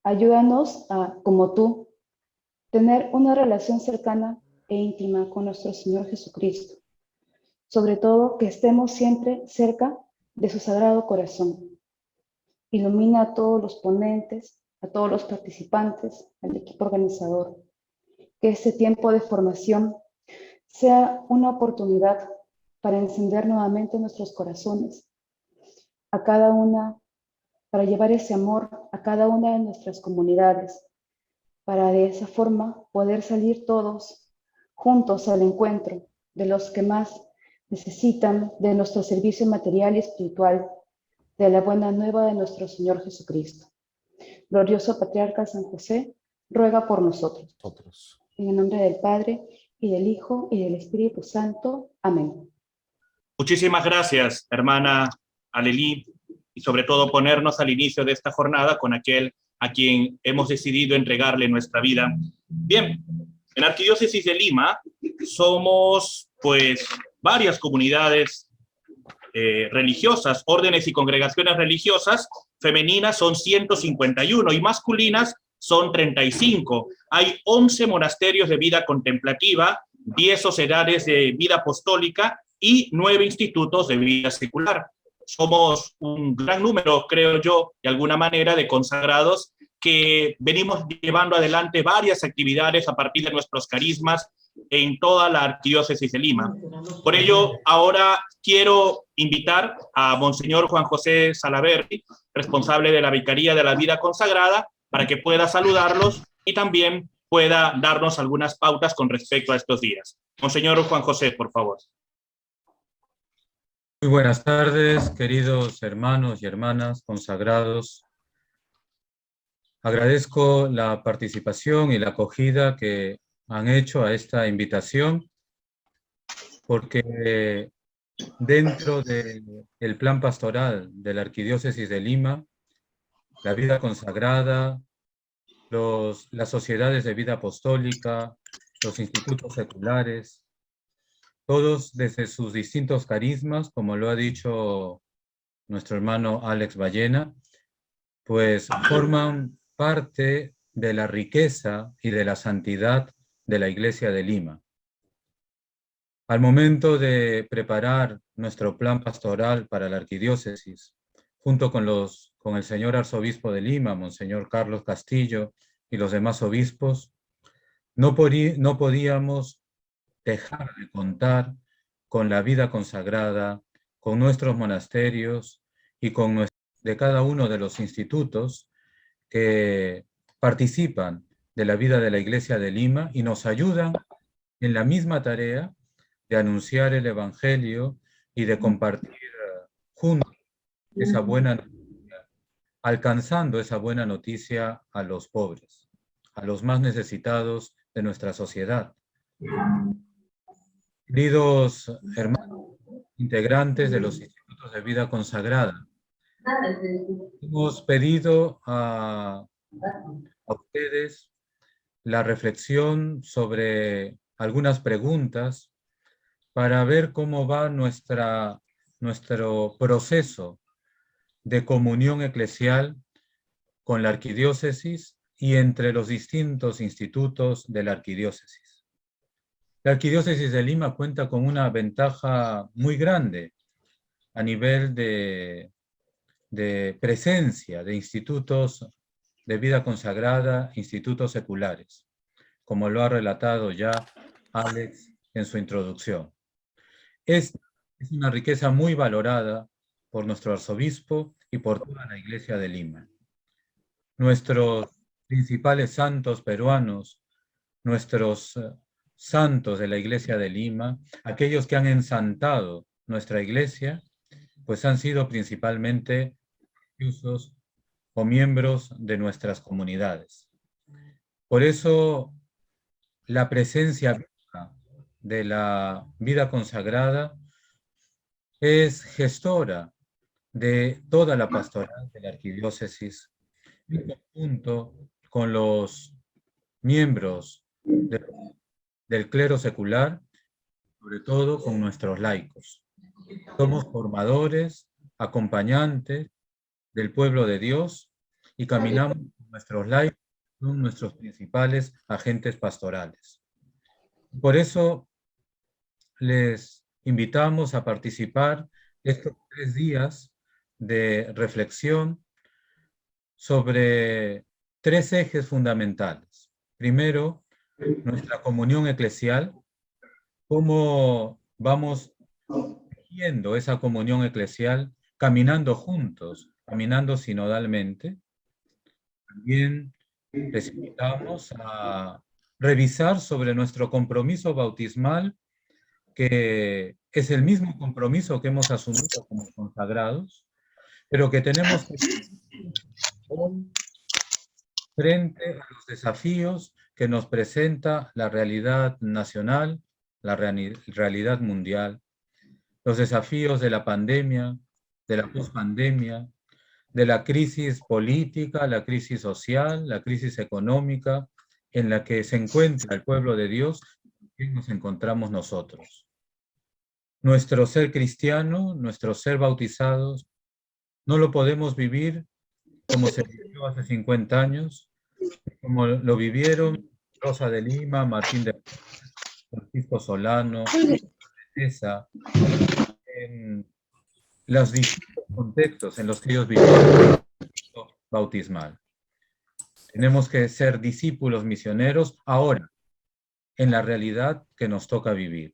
Ayúdanos a, como tú, tener una relación cercana e íntima con nuestro Señor Jesucristo. Sobre todo, que estemos siempre cerca de su Sagrado Corazón. Ilumina a todos los ponentes, a todos los participantes, al equipo organizador. Que este tiempo de formación sea una oportunidad para encender nuevamente nuestros corazones, a cada una, para llevar ese amor a cada una de nuestras comunidades, para de esa forma poder salir todos juntos al encuentro de los que más necesitan de nuestro servicio material y espiritual, de la buena nueva de nuestro Señor Jesucristo. Glorioso Patriarca San José, ruega por nosotros. En el nombre del Padre, y del Hijo, y del Espíritu Santo. Amén. Muchísimas gracias, hermana Alelí, y sobre todo ponernos al inicio de esta jornada con aquel a quien hemos decidido entregarle nuestra vida. Bien, en la Arquidiócesis de Lima somos, pues, varias comunidades religiosas, órdenes y congregaciones religiosas. Femeninas son 151 y masculinas son 35. Hay 11 monasterios de vida contemplativa, 10 sociedades de vida apostólica y 9 institutos de vida secular. Somos un gran número, creo yo, de alguna manera, de consagrados que venimos llevando adelante varias actividades a partir de nuestros carismas en toda la Arquidiócesis de Lima. Por ello, ahora quiero invitar a Monseñor Juan José Salaverry, responsable de la Vicaría de la Vida Consagrada, para que pueda saludarlos y también pueda darnos algunas pautas con respecto a estos días. Monseñor Juan José, por favor. Muy buenas tardes, queridos hermanos y hermanas consagrados. Agradezco la participación y la acogida que han hecho a esta invitación, porque dentro del plan pastoral de la Arquidiócesis de Lima, la vida consagrada, las sociedades de vida apostólica, los institutos seculares, todos desde sus distintos carismas, como lo ha dicho nuestro hermano Alex Ballena, pues forman parte de la riqueza y de la santidad de la Iglesia de Lima. Al momento de preparar nuestro plan pastoral para la arquidiócesis, junto con el señor arzobispo de Lima, Monseñor Carlos Castillo, y los demás obispos, no podíamos dejar de contar con la vida consagrada, con nuestros monasterios y con de cada uno de los institutos que participan de la vida de la Iglesia de Lima y nos ayudan en la misma tarea de anunciar el Evangelio y de compartir juntos esa buena noticia, alcanzando esa buena noticia a los pobres, a los más necesitados de nuestra sociedad. Queridos hermanos, integrantes de los institutos de vida consagrada, hemos pedido a ustedes la reflexión sobre algunas preguntas para ver cómo va nuestro proceso de comunión eclesial con la arquidiócesis y entre los distintos institutos de la arquidiócesis. La arquidiócesis de Lima cuenta con una ventaja muy grande a nivel de presencia de institutos de vida consagrada, institutos seculares, como lo ha relatado ya Alex en su introducción. Esta es una riqueza muy valorada por nuestro arzobispo y por toda la Iglesia de Lima. Nuestros principales santos peruanos, nuestros santos de la Iglesia de Lima, aquellos que han ensantado nuestra Iglesia, pues han sido principalmente religiosos o miembros de nuestras comunidades. Por eso, la presencia viva de la vida consagrada es gestora de toda la pastoral de la arquidiócesis, en conjunto con los miembros del clero secular, sobre todo con nuestros laicos. Somos formadores, acompañantes del pueblo de Dios y caminamos con nuestros laicos son nuestros principales agentes pastorales. Por eso les invitamos a participar estos 3 días de reflexión sobre 3 ejes fundamentales. Primero, nuestra comunión eclesial, cómo vamos tejiendo esa comunión eclesial, caminando juntos, caminando sinodalmente. También les invitamos a revisar sobre nuestro compromiso bautismal, que es el mismo compromiso que hemos asumido como consagrados, pero que tenemos que hoy frente a los desafíos que nos presenta la realidad nacional, la realidad mundial, los desafíos de la pandemia, de la pospandemia, de la crisis política, la crisis social, la crisis económica, en la que se encuentra el pueblo de Dios y nos encontramos nosotros. Nuestro ser cristiano, nuestro ser bautizados, no lo podemos vivir como se vivió hace 50 años, como lo vivieron Rosa de Lima, Martín de Porres, Francisco Solano, Teresa, en los distintos contextos en los que ellos vivieron el bautismal. Tenemos que ser discípulos misioneros ahora, en la realidad que nos toca vivir.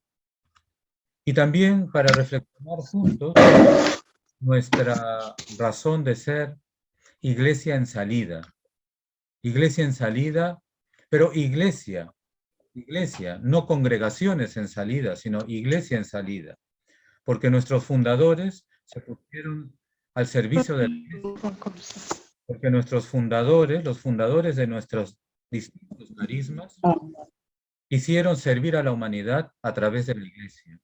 Y también para reflexionar juntos nuestra razón de ser, iglesia en salida. Iglesia en salida, pero iglesia, no congregaciones en salida, sino iglesia en salida. Porque nuestros fundadores se pusieron al servicio de la iglesia. Porque nuestros fundadores, los fundadores de nuestros distintos carismas, quisieron servir a la humanidad a través de la iglesia.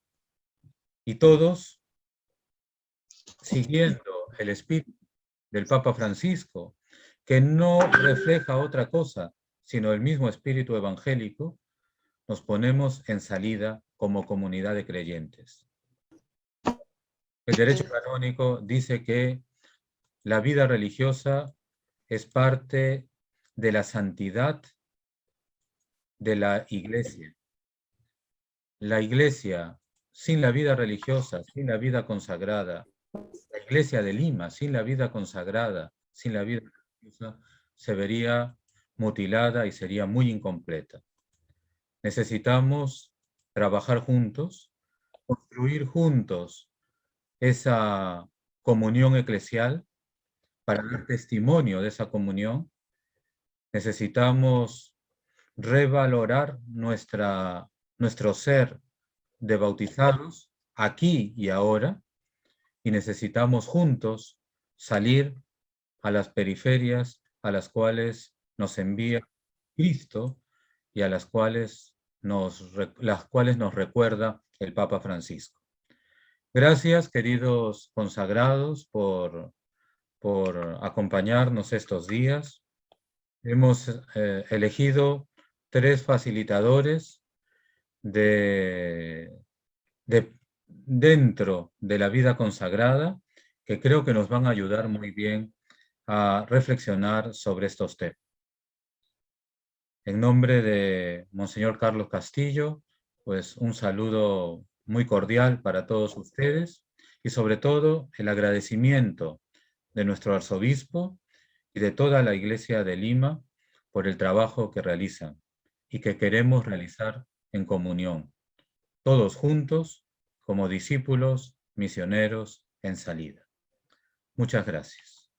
Y todos, siguiendo el espíritu del Papa Francisco, que no refleja otra cosa, sino el mismo espíritu evangélico, nos ponemos en salida como comunidad de creyentes. El derecho canónico dice que la vida religiosa es parte de la santidad de la iglesia. La iglesia sin la vida religiosa, sin la vida consagrada, la iglesia de Lima sin la vida consagrada, sin la vida religiosa, se vería mutilada y sería muy incompleta. Necesitamos trabajar juntos, construir juntos esa comunión eclesial. Para dar testimonio de esa comunión, necesitamos revalorar nuestro ser de bautizados aquí y ahora, y necesitamos juntos salir a las periferias a las cuales nos envía Cristo y a las cuales nos recuerda el Papa Francisco. Gracias, queridos consagrados, por acompañarnos estos días. Hemos elegido 3 facilitadores dentro de la vida consagrada que creo que nos van a ayudar muy bien a reflexionar sobre estos temas. En nombre de Monseñor Carlos Castillo, pues un saludo muy cordial para todos ustedes y sobre todo el agradecimiento de nuestro arzobispo y de toda la Iglesia de Lima por el trabajo que realizan y que queremos realizar en comunión, todos juntos como discípulos misioneros en salida. Muchas gracias.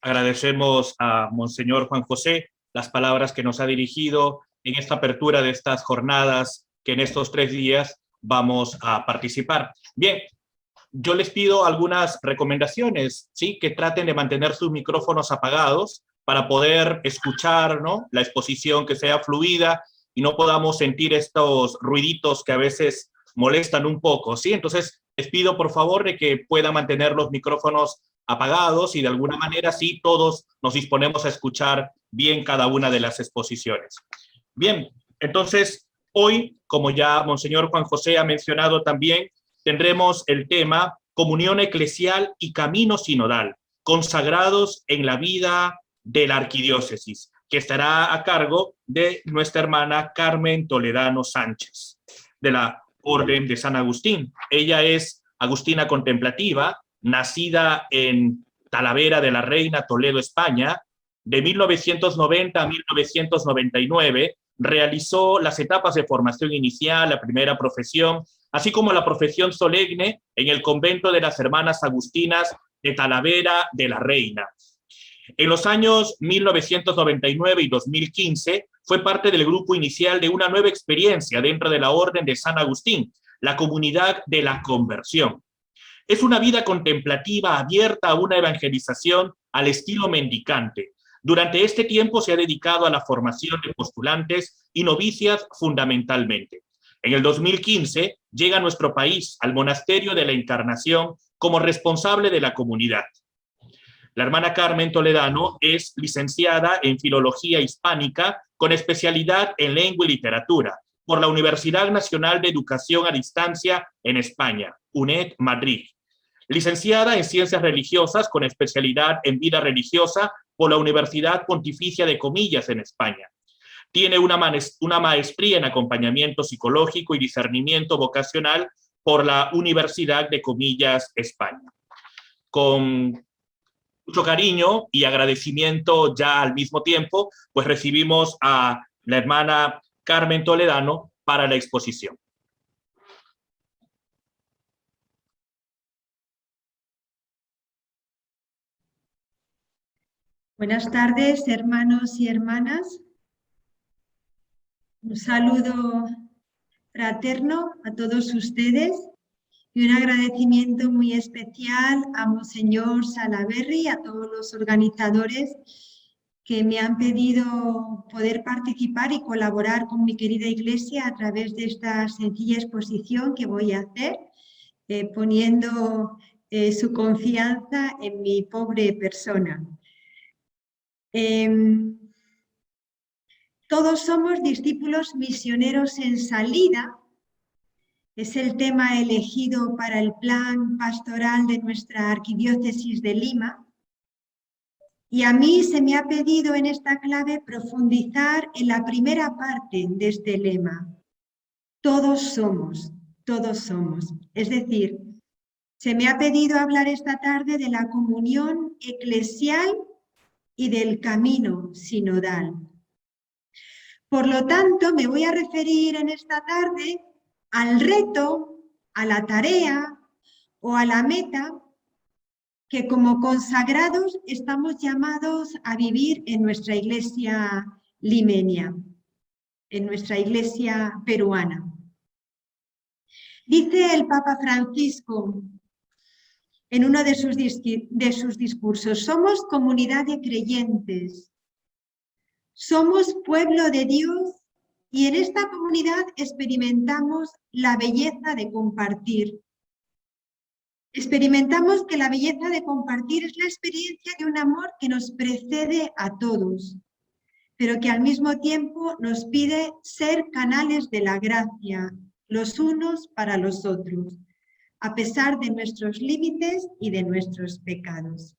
Agradecemos a Monseñor Juan José las palabras que nos ha dirigido en esta apertura de estas jornadas que en estos 3 días vamos a participar. Bien, yo les pido algunas recomendaciones, ¿sí? Que traten de mantener sus micrófonos apagados para poder escuchar, ¿no?, la exposición, que sea fluida y no podamos sentir estos ruiditos que a veces molestan un poco, ¿sí? Entonces, les pido por favor de que puedan mantener los micrófonos apagados y de alguna manera sí todos nos disponemos a escuchar bien cada una de las exposiciones. Bien, entonces hoy, como ya Monseñor Juan José ha mencionado también, tendremos el tema Comunión Eclesial y Camino Sinodal. consagrados en la vida de la arquidiócesis, que estará a cargo de nuestra hermana Carmen Toledano Sánchez, de la Orden de San Agustín. Ella es agustina contemplativa, nacida en Talavera de la Reina, Toledo, España. De 1990 a 1999 realizó las etapas de formación inicial, la primera profesión, así como la profesión solemne en el convento de las Hermanas Agustinas de Talavera de la Reina. En los años 1999 y 2015 fue parte del grupo inicial de una nueva experiencia dentro de la Orden de San Agustín, la Comunidad de la Conversión. Es una vida contemplativa abierta a una evangelización al estilo mendicante. Durante este tiempo se ha dedicado a la formación de postulantes y novicias fundamentalmente. En el 2015 llega a nuestro país, al Monasterio de la Encarnación, como responsable de la comunidad. La hermana Carmen Toledano es licenciada en Filología Hispánica con especialidad en Lengua y Literatura por la Universidad Nacional de Educación a Distancia en España, UNED Madrid. Licenciada en Ciencias Religiosas con especialidad en Vida Religiosa por la Universidad Pontificia de Comillas en España. Tiene una maestría en Acompañamiento Psicológico y Discernimiento Vocacional por la Universidad de Comillas, España. Con mucho cariño y agradecimiento ya al mismo tiempo, pues recibimos a la hermana Carmen Toledano para la exposición. Buenas tardes, hermanos y hermanas. Un saludo fraterno a todos ustedes y un agradecimiento muy especial a Monseñor Salaverry y a todos los organizadores que me han pedido poder participar y colaborar con mi querida Iglesia a través de esta sencilla exposición que voy a hacer, poniendo su confianza en mi pobre persona. Todos somos discípulos misioneros en salida. Es el tema elegido para el plan pastoral de nuestra Arquidiócesis de Lima. Y a mí se me ha pedido en esta clave profundizar en la primera parte de este lema. Todos somos, todos somos. Es decir, se me ha pedido hablar esta tarde de la comunión eclesial y del camino sinodal. Por lo tanto, me voy a referir en esta tarde al reto, a la tarea o a la meta que como consagrados estamos llamados a vivir en nuestra iglesia limeña, en nuestra iglesia peruana. Dice el Papa Francisco en uno de sus discursos: somos comunidad de creyentes, somos pueblo de Dios y en esta comunidad experimentamos la belleza de compartir. Experimentamos que la belleza de compartir es la experiencia de un amor que nos precede a todos, pero que al mismo tiempo nos pide ser canales de la gracia, los unos para los otros, a pesar de nuestros límites y de nuestros pecados.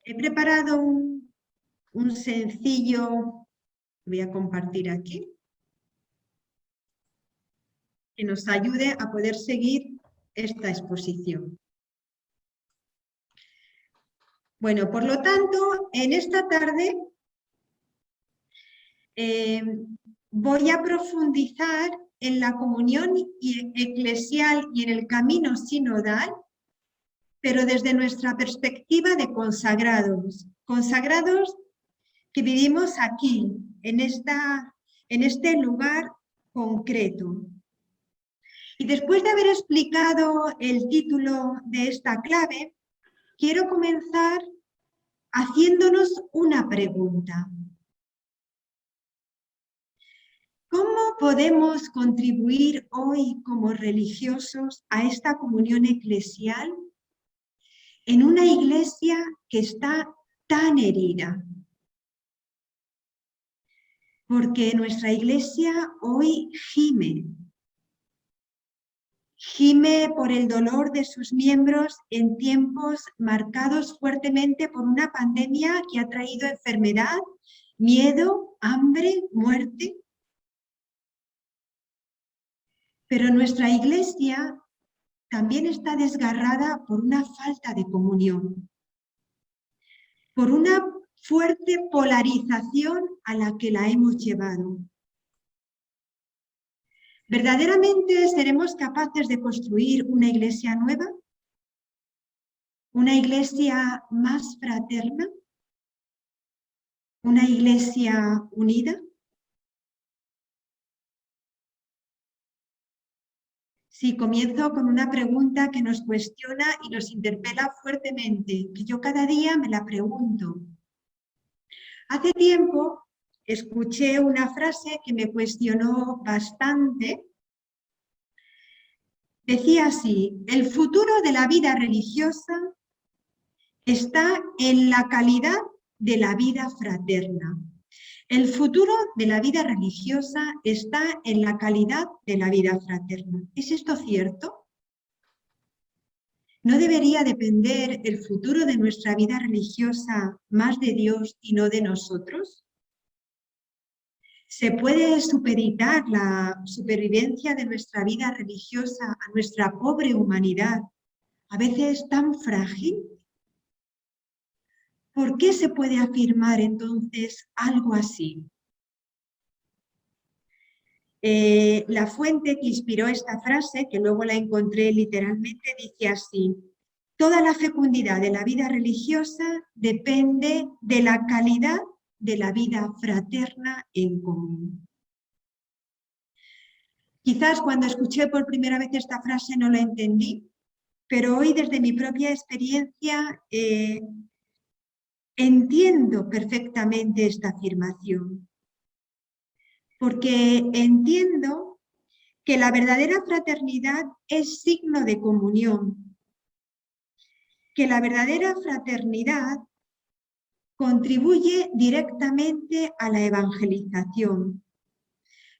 He preparado un sencillo, voy a compartir aquí, que nos ayude a poder seguir esta exposición. Bueno, por lo tanto, en esta tarde voy a profundizar en la comunión eclesial y en el camino sinodal, pero desde nuestra perspectiva de consagrados, consagrados que vivimos aquí, en este lugar concreto. Y después de haber explicado el título de esta clave, quiero comenzar haciéndonos una pregunta. ¿Cómo podemos contribuir hoy como religiosos a esta comunión eclesial en una iglesia que está tan herida? Porque nuestra iglesia hoy gime gime por el dolor de sus miembros en tiempos marcados fuertemente por una pandemia que ha traído enfermedad, miedo, hambre, muerte. Pero nuestra Iglesia también está desgarrada por una falta de comunión, por una fuerte polarización a la que la hemos llevado. ¿Verdaderamente seremos capaces de construir una Iglesia nueva? ¿Una Iglesia más fraterna? ¿Una Iglesia unida? Sí, comienzo con una pregunta que nos cuestiona y nos interpela fuertemente, que yo cada día me la pregunto. Hace tiempo escuché una frase que me cuestionó bastante. Decía así: el futuro de la vida religiosa está en la calidad de la vida fraterna. El futuro de la vida religiosa está en la calidad de la vida fraterna. ¿Es esto cierto? ¿No debería depender el futuro de nuestra vida religiosa más de Dios y no de nosotros? ¿Se puede supeditar la supervivencia de nuestra vida religiosa a nuestra pobre humanidad, a veces tan frágil? ¿Por qué se puede afirmar entonces algo así? La fuente que inspiró esta frase, que luego la encontré literalmente, dice así: toda la fecundidad de la vida religiosa depende de la calidad de la vida fraterna en común. Quizás cuando escuché por primera vez esta frase no la entendí, pero hoy desde mi propia experiencia entiendo perfectamente esta afirmación. Porque entiendo que la verdadera fraternidad es signo de comunión, que la verdadera fraternidad contribuye directamente a la evangelización,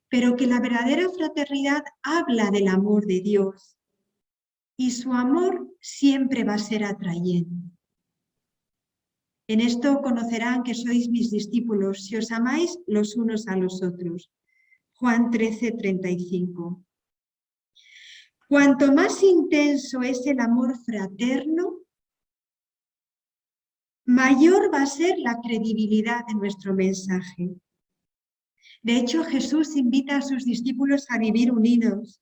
pero que la verdadera fraternidad habla del amor de Dios y su amor siempre va a ser atrayente. En esto conocerán que sois mis discípulos si os amáis los unos a los otros. Juan 13:35. Cuanto más intenso es el amor fraterno, mayor va a ser la credibilidad de nuestro mensaje. De hecho, Jesús invita a sus discípulos a vivir unidos,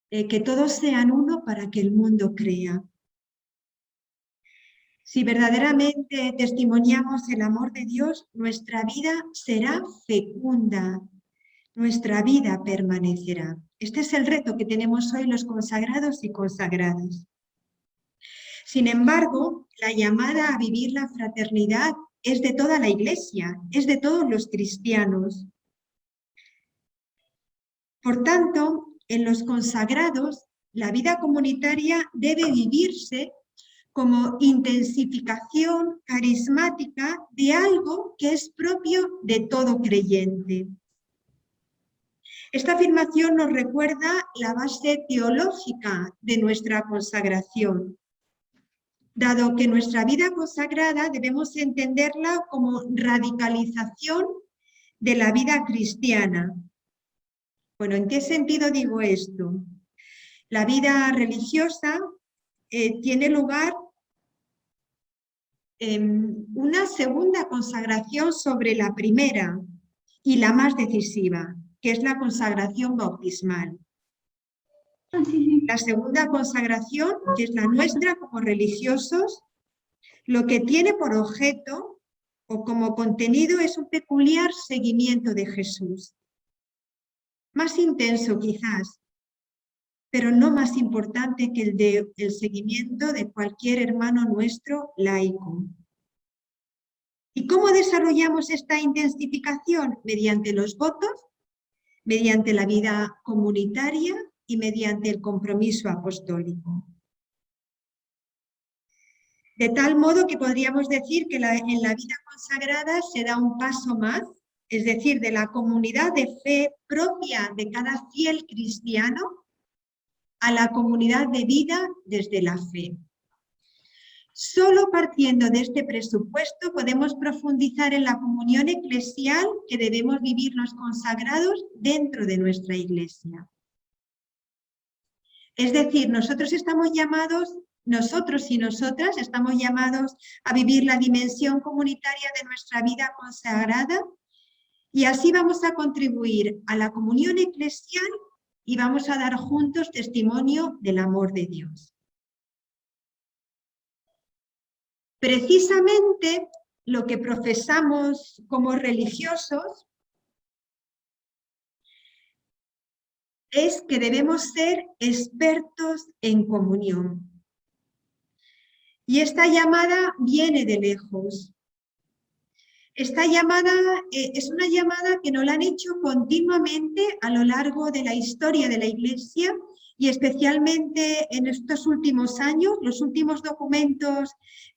que todos sean uno para que el mundo crea. Si verdaderamente testimoniamos el amor de Dios, nuestra vida será fecunda, nuestra vida permanecerá. Este es el reto que tenemos hoy los consagrados y consagradas. Sin embargo, la llamada a vivir la fraternidad es de toda la Iglesia, es de todos los cristianos. Por tanto, en los consagrados, la vida comunitaria debe vivirse como intensificación carismática de algo que es propio de todo creyente. Esta afirmación nos recuerda la base teológica de nuestra consagración, dado que nuestra vida consagrada debemos entenderla como radicalización de la vida cristiana. Bueno, ¿en qué sentido digo esto? La vida religiosa tiene lugar una segunda consagración sobre la primera y la más decisiva, que es la consagración bautismal. La segunda consagración, que es la nuestra como religiosos, lo que tiene por objeto o como contenido es un peculiar seguimiento de Jesús. Más intenso quizás, pero no más importante que el seguimiento de cualquier hermano nuestro laico. ¿Y cómo desarrollamos esta intensificación? Mediante los votos, mediante la vida comunitaria y mediante el compromiso apostólico. De tal modo que podríamos decir que en la vida consagrada se da un paso más, es decir, de la comunidad de fe propia de cada fiel cristiano, a la comunidad de vida desde la fe. Solo partiendo de este presupuesto podemos profundizar en la comunión eclesial que debemos vivir los consagrados dentro de nuestra iglesia. Es decir, nosotros y nosotras estamos llamados a vivir la dimensión comunitaria de nuestra vida consagrada y así vamos a contribuir a la comunión eclesial y vamos a dar juntos testimonio del amor de Dios. Precisamente lo que profesamos como religiosos es que debemos ser expertos en comunión. Y esta llamada viene de lejos. Esta llamada es una llamada que nos la han hecho continuamente a lo largo de la historia de la Iglesia y especialmente en estos últimos años, los últimos documentos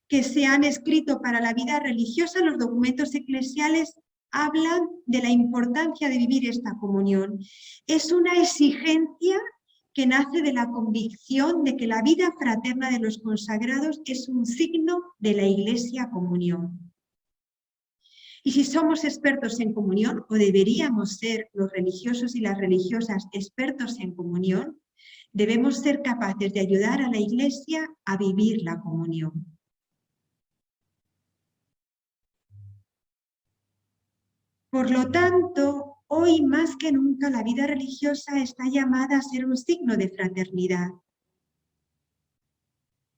que se han escrito para la vida religiosa, los documentos eclesiales, hablan de la importancia de vivir esta comunión. Es una exigencia que nace de la convicción de que la vida fraterna de los consagrados es un signo de la Iglesia comunión. Y si somos expertos en comunión, o deberíamos ser los religiosos y las religiosas expertos en comunión, debemos ser capaces de ayudar a la Iglesia a vivir la comunión. Por lo tanto, hoy más que nunca la vida religiosa está llamada a ser un signo de fraternidad.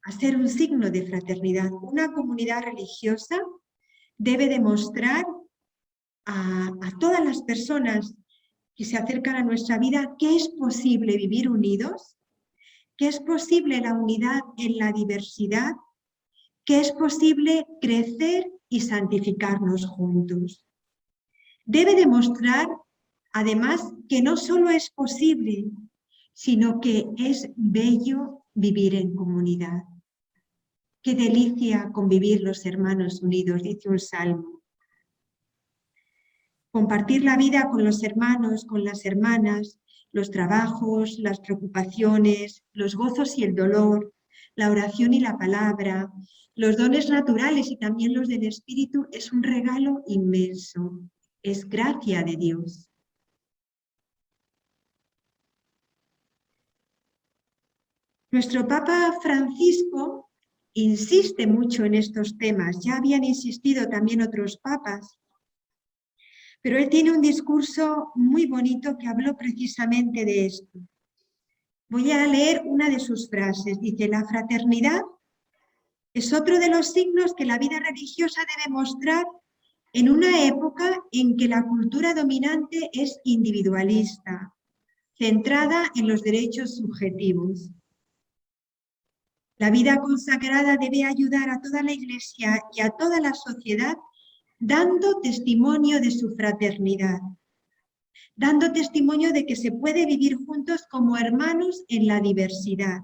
A ser un signo de fraternidad. Una comunidad religiosa debe demostrar a todas las personas que se acercan a nuestra vida que es posible vivir unidos, que es posible la unidad en la diversidad, que es posible crecer y santificarnos juntos. Debe demostrar, además, que no solo es posible, sino que es bello vivir en comunidad. Qué delicia convivir los hermanos unidos, dice un salmo. Compartir la vida con los hermanos, con las hermanas, los trabajos, las preocupaciones, los gozos y el dolor, la oración y la palabra, los dones naturales y también los del Espíritu es un regalo inmenso. Es gracia de Dios. Nuestro Papa Francisco insiste mucho en estos temas. Ya habían insistido también otros papas. Pero él tiene un discurso muy bonito que habló precisamente de esto. Voy a leer una de sus frases. Dice, la fraternidad es otro de los signos que la vida religiosa debe mostrar en una época en que la cultura dominante es individualista, centrada en los derechos subjetivos. La vida consagrada debe ayudar a toda la Iglesia y a toda la sociedad dando testimonio de su fraternidad, dando testimonio de que se puede vivir juntos como hermanos en la diversidad.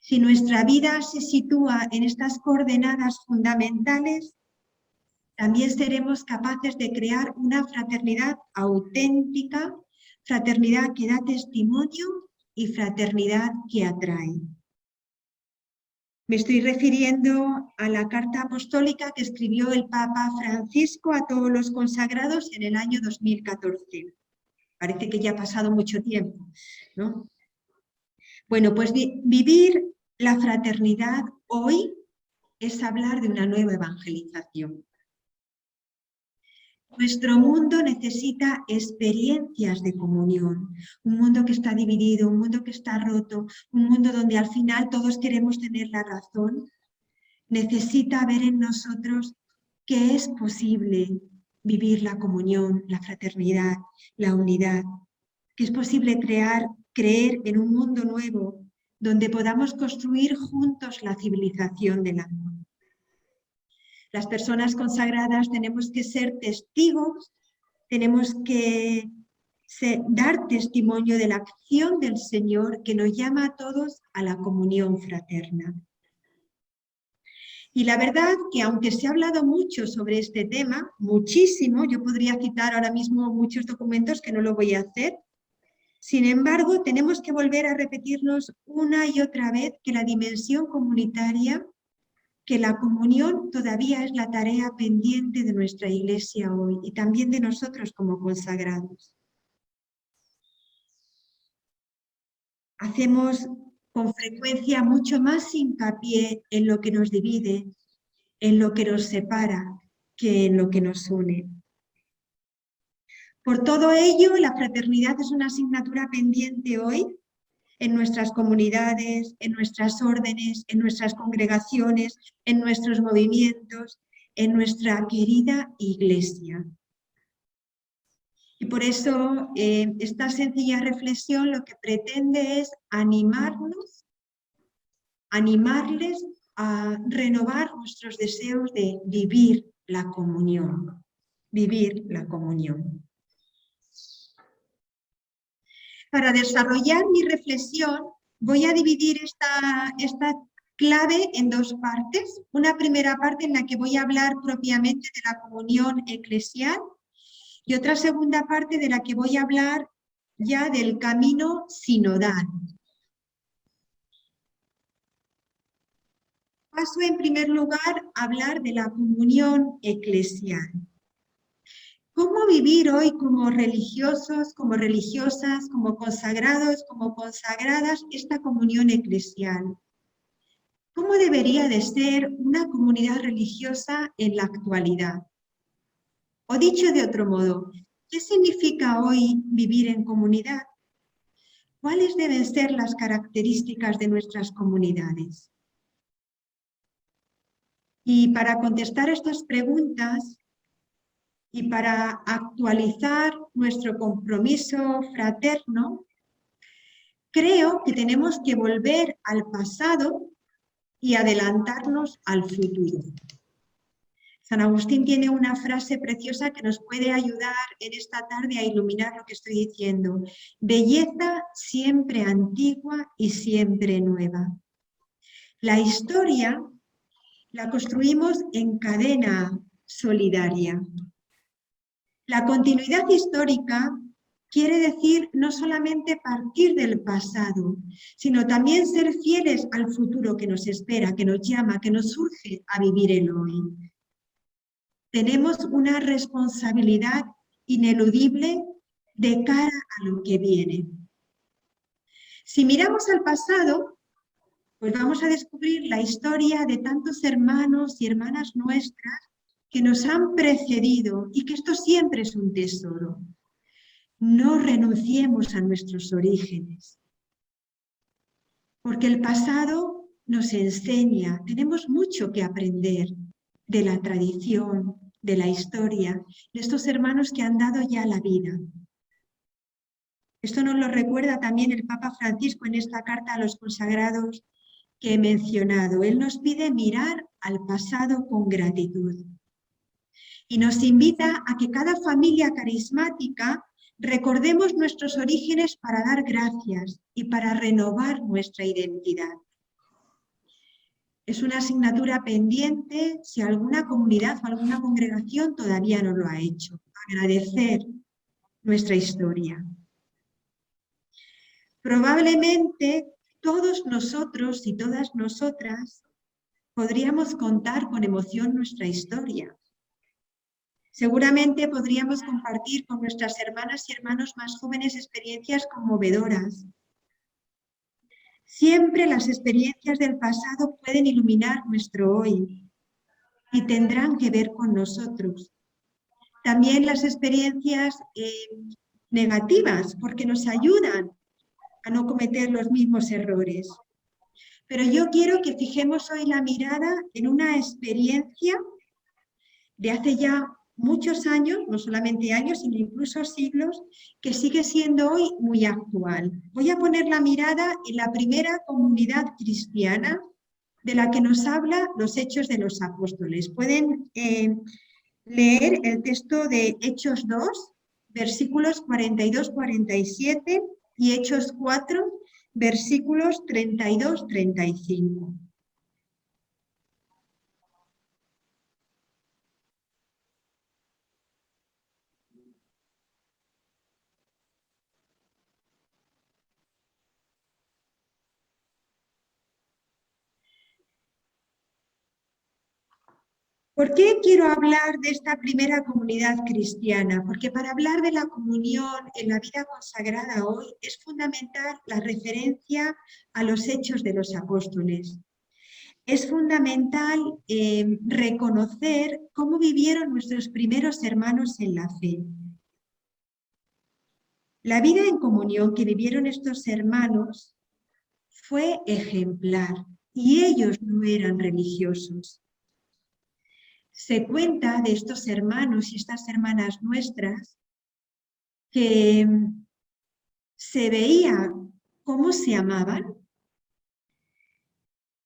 Si nuestra vida se sitúa en estas coordenadas fundamentales, también seremos capaces de crear una fraternidad auténtica, fraternidad que da testimonio y fraternidad que atrae. Me estoy refiriendo a la carta apostólica que escribió el Papa Francisco a todos los consagrados en el año 2014. Parece que ya ha pasado mucho tiempo, ¿no? Bueno, pues vivir la fraternidad hoy es hablar de una nueva evangelización. Nuestro mundo necesita experiencias de comunión, un mundo que está dividido, un mundo que está roto, un mundo donde al final todos queremos tener la razón. Necesita ver en nosotros que es posible vivir la comunión, la fraternidad, la unidad, que es posible creer en un mundo nuevo donde podamos construir juntos la civilización del amor. Las personas consagradas tenemos que ser testigos, tenemos que dar testimonio de la acción del Señor que nos llama a todos a la comunión fraterna. Y la verdad que aunque se ha hablado mucho sobre este tema, muchísimo, yo podría citar ahora mismo muchos documentos que no lo voy a hacer, Sin embargo, tenemos que volver a repetirnos una y otra vez que la dimensión comunitaria, que la comunión todavía es la tarea pendiente de nuestra Iglesia hoy y también de nosotros como consagrados. Hacemos con frecuencia mucho más hincapié en lo que nos divide, en lo que nos separa, que en lo que nos une. Por todo ello, la fraternidad es una asignatura pendiente hoy en nuestras comunidades, en nuestras órdenes, en nuestras congregaciones, en nuestros movimientos, en nuestra querida Iglesia. Y por eso esta sencilla reflexión lo que pretende es animarnos, animarles a renovar nuestros deseos de vivir la comunión, vivir la comunión. Para desarrollar mi reflexión voy a dividir esta clave en dos partes. Una primera parte en la que voy a hablar propiamente de la comunión eclesial y otra segunda parte de la que voy a hablar ya del camino sinodal. Paso en primer lugar a hablar de la comunión eclesial. ¿Cómo vivir hoy como religiosos, como religiosas, como consagrados, como consagradas esta comunión eclesial? ¿Cómo debería de ser una comunidad religiosa en la actualidad? O dicho de otro modo, ¿qué significa hoy vivir en comunidad? ¿Cuáles deben ser las características de nuestras comunidades? Y para contestar estas preguntas y para actualizar nuestro compromiso fraterno, creo que tenemos que volver al pasado y adelantarnos al futuro. San Agustín tiene una frase preciosa que nos puede ayudar en esta tarde a iluminar lo que estoy diciendo. Belleza siempre antigua y siempre nueva. La historia la construimos en cadena solidaria. La continuidad histórica quiere decir no solamente partir del pasado, sino también ser fieles al futuro que nos espera, que nos llama, que nos urge a vivir el hoy. Tenemos una responsabilidad ineludible de cara a lo que viene. Si miramos al pasado, pues vamos a descubrir la historia de tantos hermanos y hermanas nuestras que nos han precedido y que esto siempre es un tesoro. No renunciemos a nuestros orígenes, porque el pasado nos enseña, tenemos mucho que aprender de la tradición, de la historia, de estos hermanos que han dado ya la vida. Esto nos lo recuerda también el Papa Francisco en esta carta a los consagrados que he mencionado. Él nos pide mirar al pasado con gratitud y nos invita a que cada familia carismática recordemos nuestros orígenes para dar gracias y para renovar nuestra identidad. Es una asignatura pendiente si alguna comunidad o alguna congregación todavía no lo ha hecho. Agradecer nuestra historia. Probablemente todos nosotros y todas nosotras podríamos contar con emoción nuestra historia. Seguramente podríamos compartir con nuestras hermanas y hermanos más jóvenes experiencias conmovedoras. Siempre las experiencias del pasado pueden iluminar nuestro hoy y tendrán que ver con nosotros. También las experiencias negativas, porque nos ayudan a no cometer los mismos errores. Pero yo quiero que fijemos hoy la mirada en una experiencia de hace ya muchos años, no solamente años, sino incluso siglos, que sigue siendo hoy muy actual. Voy a poner la mirada en la primera comunidad cristiana de la que nos habla los Hechos de los Apóstoles. Pueden leer el texto de Hechos 2, versículos 42-47 y Hechos 4, versículos 32-35. ¿Por qué quiero hablar de esta primera comunidad cristiana? Porque para hablar de la comunión en la vida consagrada hoy es fundamental la referencia a los Hechos de los Apóstoles. Es fundamental reconocer cómo vivieron nuestros primeros hermanos en la fe. La vida en comunión que vivieron estos hermanos fue ejemplar y ellos no eran religiosos. Se cuenta de estos hermanos y estas hermanas nuestras que se veía cómo se amaban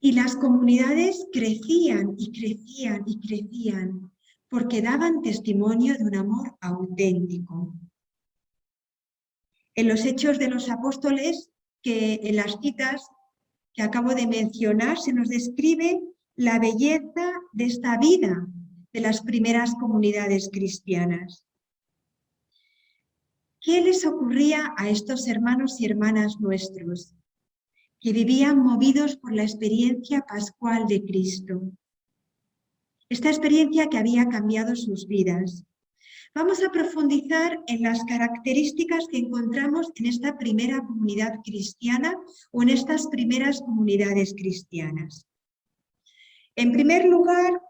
y las comunidades crecían y crecían y crecían porque daban testimonio de un amor auténtico. En los Hechos de los Apóstoles, que en las citas que acabo de mencionar, se nos describe la belleza de esta vida de las primeras comunidades cristianas. ¿Qué les ocurría a estos hermanos y hermanas nuestros que vivían movidos por la experiencia pascual de Cristo? Esta experiencia que había cambiado sus vidas. Vamos a profundizar en las características que encontramos en esta primera comunidad cristiana o en estas primeras comunidades cristianas. En primer lugar,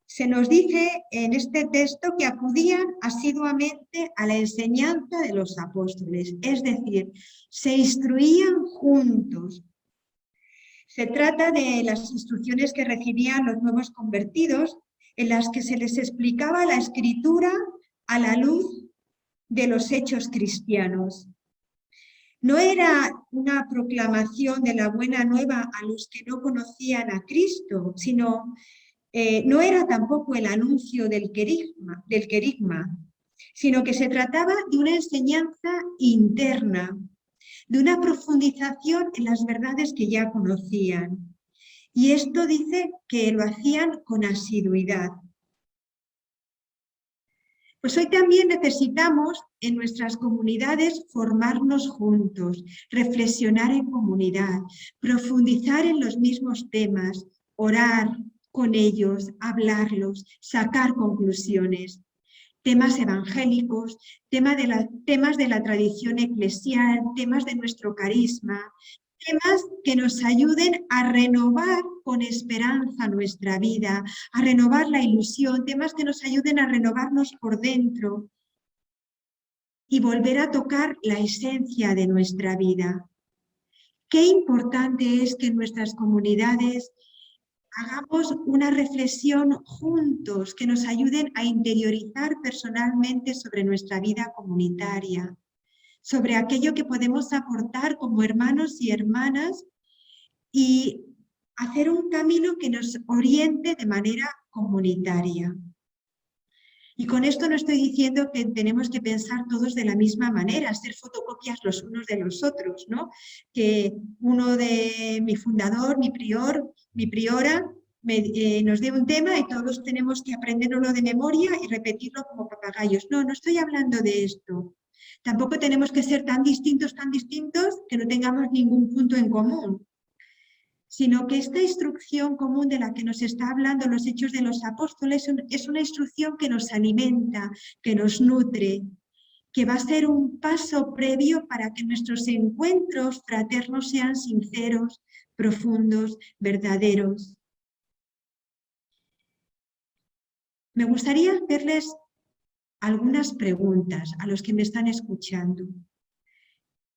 se nos dice en este texto que acudían asiduamente a la enseñanza de los apóstoles, es decir, se instruían juntos. Se trata de las instrucciones que recibían los nuevos convertidos, en las que se les explicaba la Escritura a la luz de los hechos cristianos. No era una proclamación de la buena nueva a los que no conocían a Cristo, sino no era tampoco el anuncio del querigma, sino que se trataba de una enseñanza interna, de una profundización en las verdades que ya conocían. Y esto dice que lo hacían con asiduidad. Pues hoy también necesitamos en nuestras comunidades formarnos juntos, reflexionar en comunidad, profundizar en los mismos temas, orar con ellos, hablarlos, sacar conclusiones. Temas evangélicos, temas de la tradición eclesial, temas de nuestro carisma, temas que nos ayuden a renovar con esperanza nuestra vida, a renovar la ilusión, temas que nos ayuden a renovarnos por dentro y volver a tocar la esencia de nuestra vida. Qué importante es que en nuestras comunidades hagamos una reflexión juntos que nos ayuden a interiorizar personalmente sobre nuestra vida comunitaria, sobre aquello que podemos aportar como hermanos y hermanas y hacer un camino que nos oriente de manera comunitaria. Y con esto no estoy diciendo que tenemos que pensar todos de la misma manera, ser fotocopias los unos de los otros, ¿no? Que uno de mi fundador, mi priora, nos dé un tema y todos tenemos que aprendérnoslo de memoria y repetirlo como papagayos. No, no estoy hablando de esto. Tampoco tenemos que ser tan distintos que no tengamos ningún punto en común, sino que esta instrucción común de la que nos está hablando los Hechos de los Apóstoles es una instrucción que nos alimenta, que nos nutre, que va a ser un paso previo para que nuestros encuentros fraternos sean sinceros, profundos, verdaderos. Me gustaría hacerles algunas preguntas a los que me están escuchando.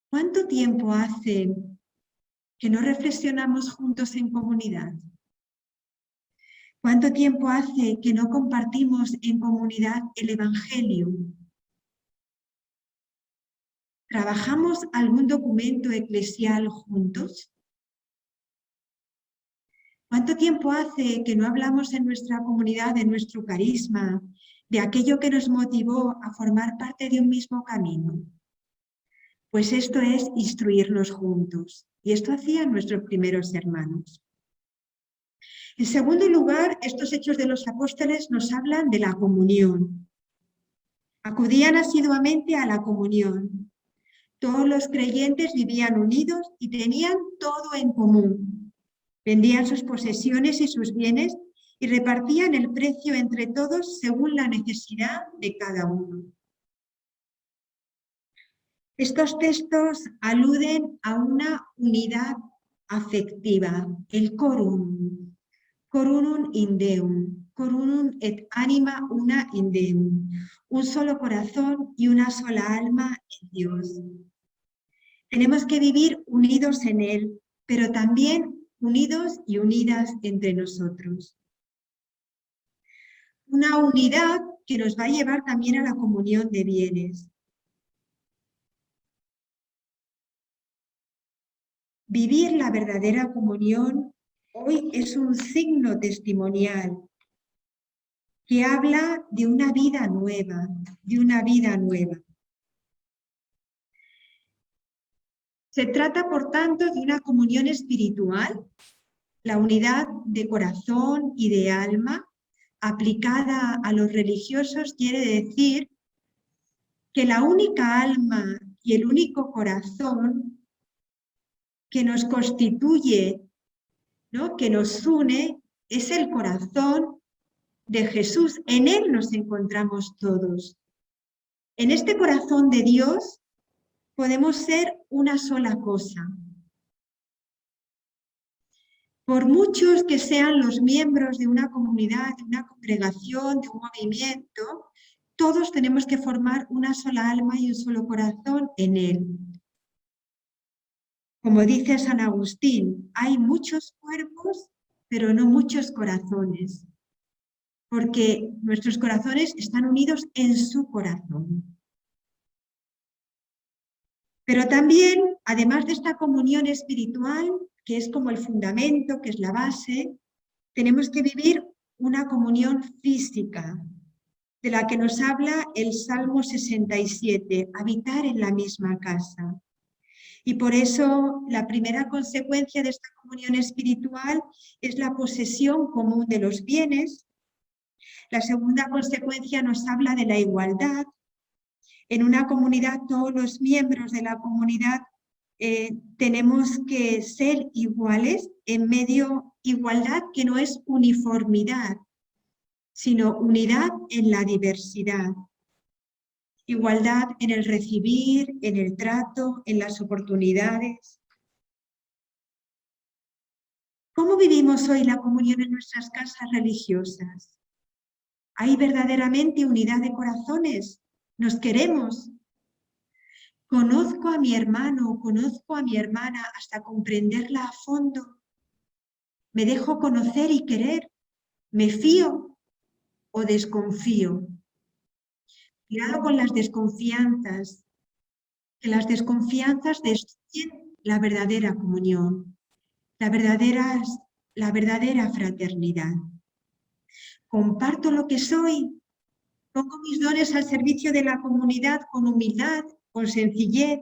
¿Cuánto tiempo hace que no reflexionamos juntos en comunidad? ¿Cuánto tiempo hace que no compartimos en comunidad el Evangelio? ¿Trabajamos algún documento eclesial juntos? ¿Cuánto tiempo hace que no hablamos en nuestra comunidad de nuestro carisma, de aquello que nos motivó a formar parte de un mismo camino? Pues esto es instruirnos juntos, y esto hacían nuestros primeros hermanos. En segundo lugar, estos Hechos de los Apóstoles nos hablan de la comunión. Acudían asiduamente a la comunión. Todos los creyentes vivían unidos y tenían todo en común. Vendían sus posesiones y sus bienes y repartían el precio entre todos según la necesidad de cada uno. Estos textos aluden a una unidad afectiva, el corum, corunum in Deum, corunum et anima una in Deum, un solo corazón y una sola alma en Dios. Tenemos que vivir unidos en Él, pero también unidos y unidas entre nosotros. Una unidad que nos va a llevar también a la comunión de bienes. Vivir la verdadera comunión hoy es un signo testimonial que habla de una vida nueva, de una vida nueva. Se trata, por tanto, de una comunión espiritual, la unidad de corazón y de alma, aplicada a los religiosos, quiere decir que la única alma y el único corazón que nos constituye, ¿no?, que nos une, es el corazón de Jesús. En Él nos encontramos todos. En este corazón de Dios podemos ser una sola cosa. Por muchos que sean los miembros de una comunidad, de una congregación, de un movimiento, todos tenemos que formar una sola alma y un solo corazón en Él. Como dice San Agustín, hay muchos cuerpos, pero no muchos corazones, porque nuestros corazones están unidos en su corazón. Pero también, además de esta comunión espiritual, que es como el fundamento, que es la base, tenemos que vivir una comunión física, de la que nos habla el Salmo 67, habitar en la misma casa. Y por eso la primera consecuencia de esta comunión espiritual es la posesión común de los bienes. La segunda consecuencia nos habla de la igualdad. En una comunidad, todos los miembros de la comunidad tenemos que ser iguales, en medio igualdad que no es uniformidad, sino unidad en la diversidad. Igualdad en el recibir, en el trato, en las oportunidades. ¿Cómo vivimos hoy la comunión en nuestras casas religiosas? ¿Hay verdaderamente unidad de corazones? ¿Nos queremos? ¿Conozco a mi hermano, conozco a mi hermana hasta comprenderla a fondo? ¿Me dejo conocer y querer? ¿Me fío o desconfío? Cuidado con las desconfianzas, que las desconfianzas destruyen la verdadera comunión, la verdadera fraternidad. Comparto lo que soy, pongo mis dones al servicio de la comunidad con humildad, con sencillez.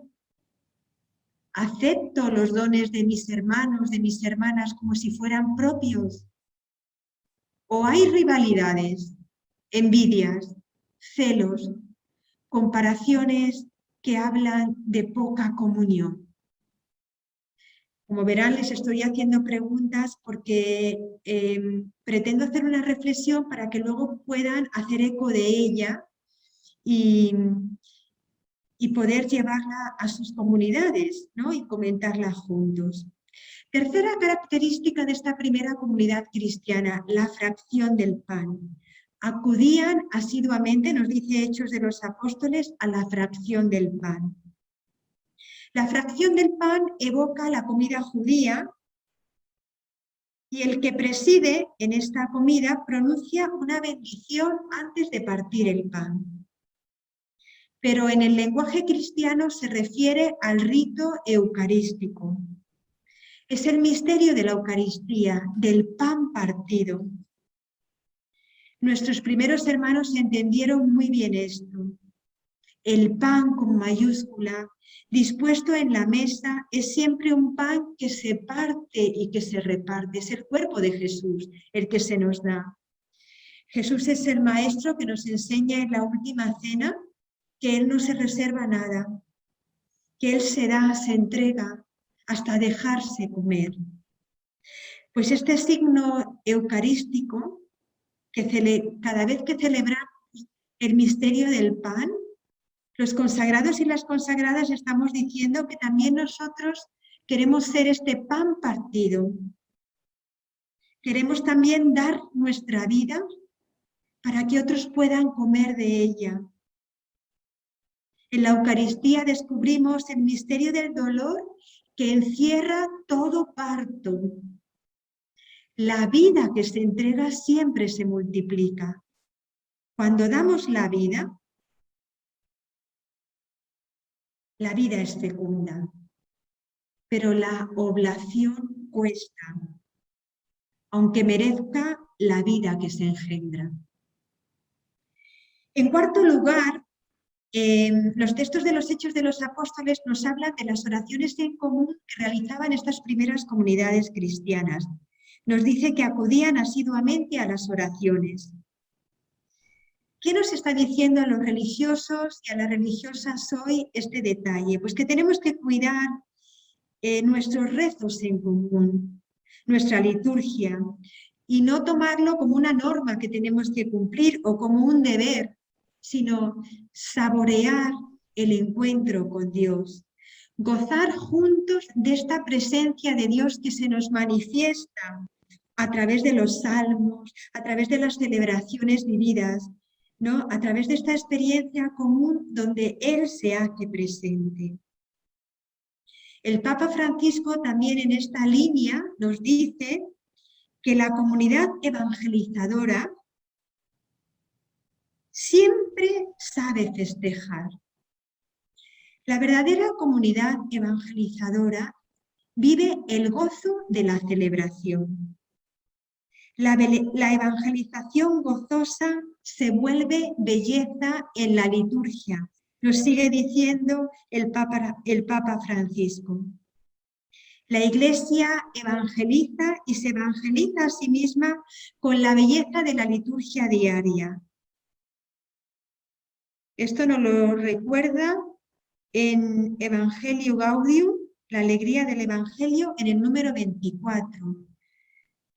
Acepto los dones de mis hermanos, de mis hermanas, como si fueran propios. O hay rivalidades, envidias, celos, comparaciones que hablan de poca comunión. Como verán, les estoy haciendo preguntas porque pretendo hacer una reflexión para que luego puedan hacer eco de ella y poder llevarla a sus comunidades, ¿no?, y comentarla juntos. Tercera característica de esta primera comunidad cristiana, la fracción del pan. Acudían asiduamente, nos dice Hechos de los Apóstoles, a la fracción del pan. La fracción del pan evoca la comida judía y el que preside en esta comida pronuncia una bendición antes de partir el pan. Pero en el lenguaje cristiano se refiere al rito eucarístico. Es el misterio de la Eucaristía, del pan partido. Nuestros primeros hermanos entendieron muy bien esto. El pan con mayúscula, dispuesto en la mesa, es siempre un pan que se parte y que se reparte. Es el cuerpo de Jesús el que se nos da. Jesús es el maestro que nos enseña en la última cena que Él no se reserva nada, que Él se da, se entrega hasta dejarse comer. Pues este signo eucarístico cada vez que celebramos el misterio del pan, los consagrados y las consagradas estamos diciendo que también nosotros queremos ser este pan partido. Queremos también dar nuestra vida para que otros puedan comer de ella. En la Eucaristía descubrimos el misterio del dolor que encierra todo parto. La vida que se entrega siempre se multiplica. Cuando damos la vida es fecunda, pero la oblación cuesta, aunque merezca la vida que se engendra. En cuarto lugar, los textos de los Hechos de los Apóstoles nos hablan de las oraciones en común que realizaban estas primeras comunidades cristianas. Nos dice que acudían asiduamente a las oraciones. ¿Qué nos está diciendo a los religiosos y a las religiosas hoy este detalle? Pues que tenemos que cuidar nuestros rezos en común, nuestra liturgia, y no tomarlo como una norma que tenemos que cumplir o como un deber, sino saborear el encuentro con Dios, gozar juntos de esta presencia de Dios que se nos manifiesta a través de los salmos, a través de las celebraciones vividas, ¿no? A través de esta experiencia común donde Él se hace presente. El Papa Francisco también en esta línea nos dice que la comunidad evangelizadora siempre sabe festejar. La verdadera comunidad evangelizadora vive el gozo de la celebración. La evangelización gozosa se vuelve belleza en la liturgia, nos sigue diciendo el Papa Francisco. La Iglesia evangeliza y se evangeliza a sí misma con la belleza de la liturgia diaria. Esto nos lo recuerda en Evangelio Gaudium, la alegría del Evangelio, en el número 24,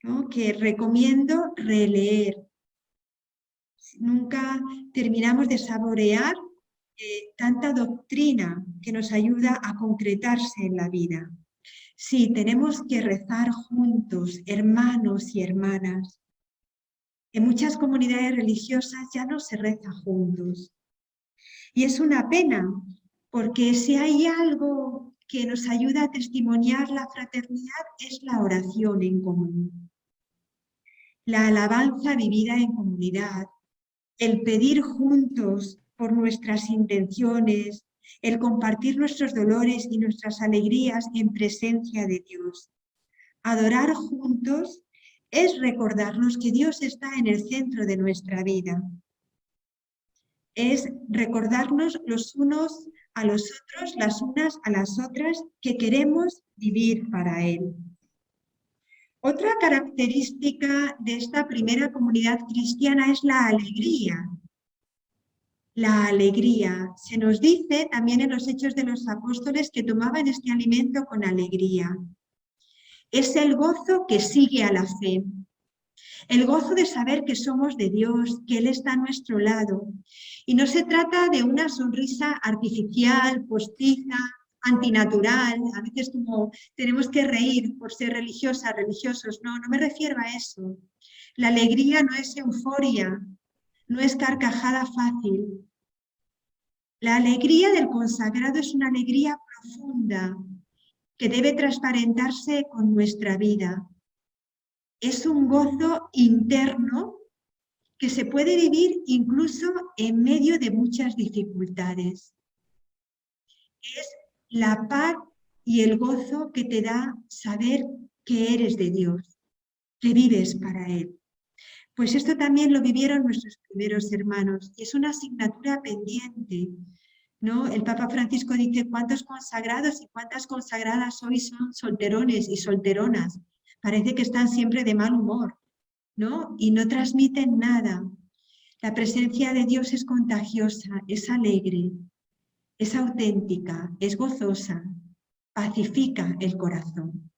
¿no? Que recomiendo releer. Nunca terminamos de saborear tanta doctrina que nos ayuda a concretarse en la vida. Sí, tenemos que rezar juntos, hermanos y hermanas. En muchas comunidades religiosas ya no se reza juntos. Y es una pena, porque si hay algo que nos ayuda a testimoniar la fraternidad es la oración en común. La alabanza vivida en comunidad, el pedir juntos por nuestras intenciones, el compartir nuestros dolores y nuestras alegrías en presencia de Dios. Adorar juntos es recordarnos que Dios está en el centro de nuestra vida. Es recordarnos los unos a los otros, las unas a las otras, que queremos vivir para Él. Otra característica de esta primera comunidad cristiana es la alegría. La alegría. Se nos dice también en los Hechos de los Apóstoles que tomaban este alimento con alegría. Es el gozo que sigue a la fe. El gozo de saber que somos de Dios, que Él está a nuestro lado. Y no se trata de una sonrisa artificial, postiza, antinatural. A veces como tenemos que reír por ser religiosas, religiosos. No, no me refiero a eso. La alegría no es euforia, no es carcajada fácil. La alegría del consagrado es una alegría profunda que debe transparentarse con nuestra vida. Es un gozo interno que se puede vivir incluso en medio de muchas dificultades. Es la paz y el gozo que te da saber que eres de Dios, que vives para Él. Pues esto también lo vivieron nuestros primeros hermanos y es una asignatura pendiente, ¿no? El Papa Francisco dice cuántos consagrados y cuántas consagradas hoy son solterones y solteronas. Parece que están siempre de mal humor, ¿no? Y no transmiten nada. La presencia de Dios es contagiosa, es alegre, es auténtica, es gozosa, pacifica el corazón.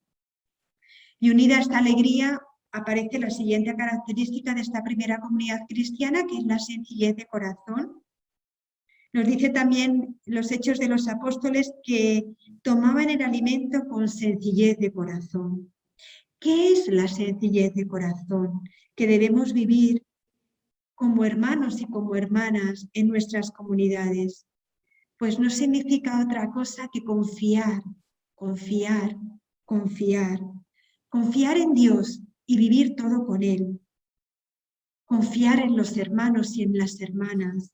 Y unida a esta alegría aparece la siguiente característica de esta primera comunidad cristiana, que es la sencillez de corazón. Nos dice también los Hechos de los Apóstoles que tomaban el alimento con sencillez de corazón. ¿Qué es la sencillez de corazón que debemos vivir como hermanos y como hermanas en nuestras comunidades? Pues no significa otra cosa que confiar, confiar, confiar. Confiar en Dios y vivir todo con Él. Confiar en los hermanos y en las hermanas.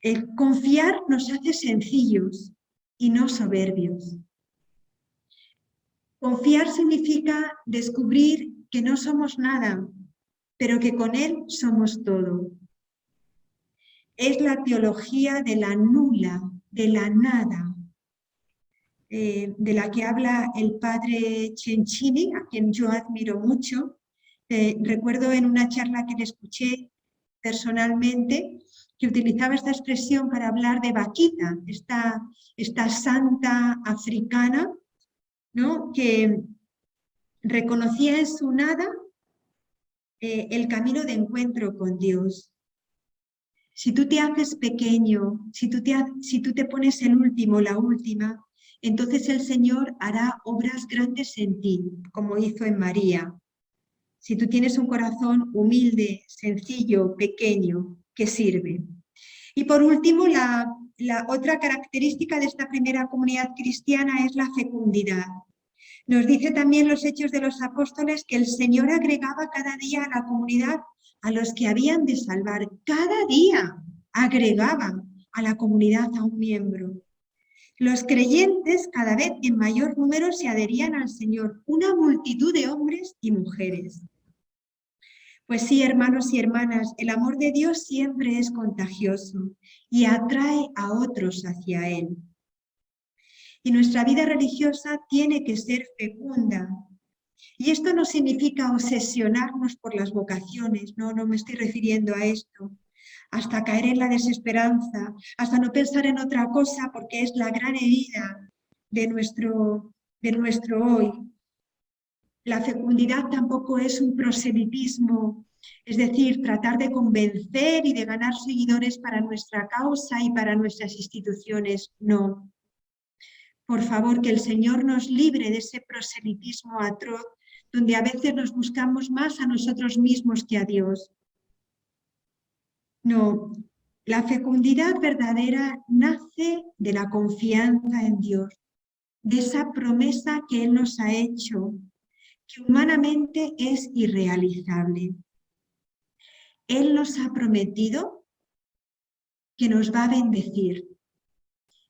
El confiar nos hace sencillos y no soberbios. Confiar significa descubrir que no somos nada, pero que con Él somos todo. Es la teología de la nula, de la nada, de la que habla el padre Cencini, a quien yo admiro mucho. Recuerdo en una charla que le escuché personalmente que utilizaba esta expresión para hablar de Vaquita, esta santa africana, ¿no?, que reconocía en su nada el camino de encuentro con Dios. Si tú te haces pequeño, si tú te pones el último, la última, entonces el Señor hará obras grandes en ti, como hizo en María. Si tú tienes un corazón humilde, sencillo, pequeño, que sirve. Y por último, la otra característica de esta primera comunidad cristiana es la fecundidad. Nos dice también los Hechos de los Apóstoles que el Señor agregaba cada día a la comunidad a los que habían de salvar. Cada día agregaban a la comunidad a un miembro. Los creyentes cada vez en mayor número se adherían al Señor, una multitud de hombres y mujeres. Pues sí, hermanos y hermanas, el amor de Dios siempre es contagioso y atrae a otros hacia Él. Y nuestra vida religiosa tiene que ser fecunda. Y esto no significa obsesionarnos por las vocaciones, no me estoy refiriendo a esto, hasta caer en la desesperanza, hasta no pensar en otra cosa porque es la gran herida de nuestro hoy. La fecundidad tampoco es un proselitismo, es decir, tratar de convencer y de ganar seguidores para nuestra causa y para nuestras instituciones, no. Por favor, que el Señor nos libre de ese proselitismo atroz, donde a veces nos buscamos más a nosotros mismos que a Dios. No, la fecundidad verdadera nace de la confianza en Dios, de esa promesa que Él nos ha hecho, que humanamente es irrealizable. Él nos ha prometido que nos va a bendecir.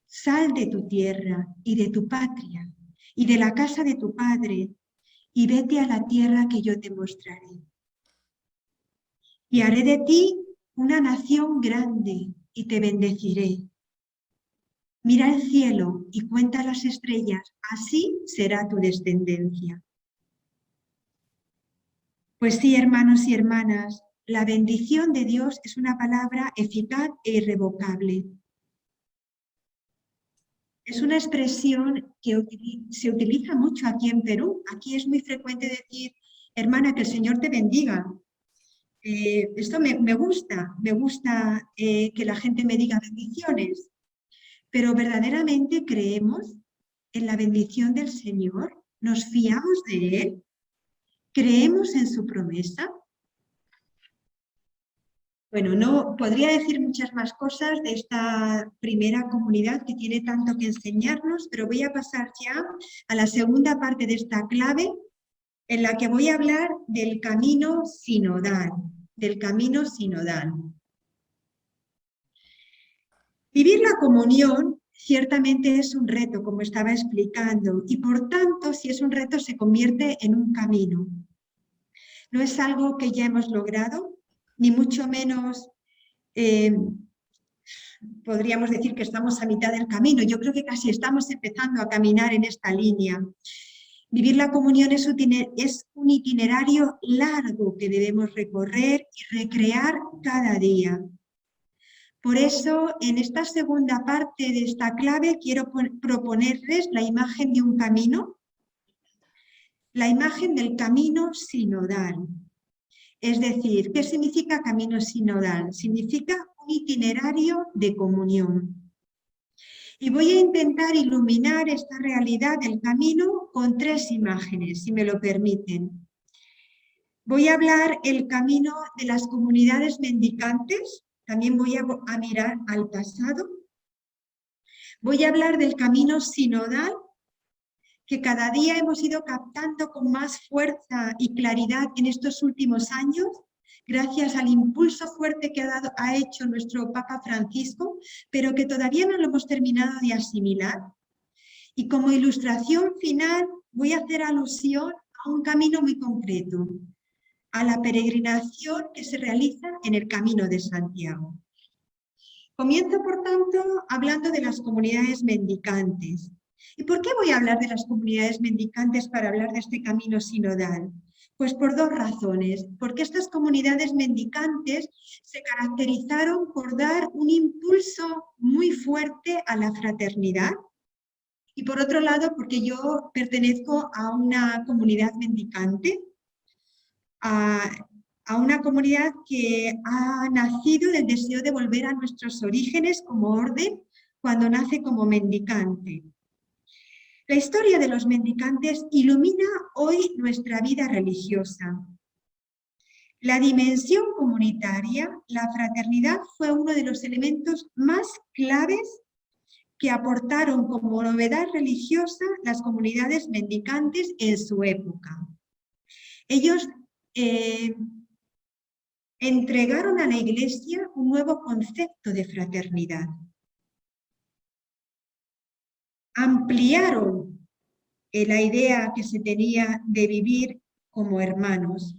Sal de tu tierra y de tu patria y de la casa de tu padre y vete a la tierra que yo te mostraré. Y haré de ti una nación grande y te bendeciré. Mira el cielo y cuenta las estrellas, así será tu descendencia. Pues sí, hermanos y hermanas, la bendición de Dios es una palabra eficaz e irrevocable. Es una expresión que se utiliza mucho aquí en Perú. Aquí es muy frecuente decir, hermana, que el Señor te bendiga. Esto me gusta que la gente me diga bendiciones, pero verdaderamente creemos en la bendición del Señor, nos fiamos de Él, creemos en su promesa. Bueno, no podría decir muchas más cosas de esta primera comunidad que tiene tanto que enseñarnos, pero voy a pasar ya a la segunda parte de esta clave, en la que voy a hablar del camino sinodal, Vivir la comunión ciertamente es un reto, como estaba explicando, y por tanto, si es un reto, se convierte en un camino. No es algo que ya hemos logrado, ni mucho menos podríamos decir que estamos a mitad del camino. Yo creo que casi estamos empezando a caminar en esta línea. Vivir la comunión es un itinerario largo que debemos recorrer y recrear cada día. Por eso, en esta segunda parte de esta clave, quiero proponerles la imagen de un camino. la imagen del camino sinodal. Es decir, ¿qué significa camino sinodal? Significa un itinerario de comunión. Y voy a intentar iluminar esta realidad del camino con 3 imágenes, si me lo permiten. Voy a hablar el camino de las comunidades mendicantes, también voy a mirar al pasado. Voy a hablar del camino sinodal, que cada día hemos ido captando con más fuerza y claridad en estos últimos años, gracias al impulso fuerte que ha hecho nuestro Papa Francisco, pero que todavía no lo hemos terminado de asimilar. Y como ilustración final voy a hacer alusión a un camino muy concreto, a la peregrinación que se realiza en el Camino de Santiago. Comienzo, por tanto, hablando de las comunidades mendicantes. ¿Y por qué voy a hablar de las comunidades mendicantes para hablar de este camino sinodal? Pues por 2 razones. Porque estas comunidades mendicantes se caracterizaron por dar un impulso muy fuerte a la fraternidad. Y por otro lado, porque yo pertenezco a una comunidad mendicante, a una comunidad que ha nacido del deseo de volver a nuestros orígenes como orden cuando nace como mendicante. La historia de los mendicantes ilumina hoy nuestra vida religiosa. La dimensión comunitaria, la fraternidad, fue uno de los elementos más claves que aportaron como novedad religiosa las comunidades mendicantes en su época. Ellos entregaron a la Iglesia un nuevo concepto de fraternidad. Ampliaron la idea que se tenía de vivir como hermanos.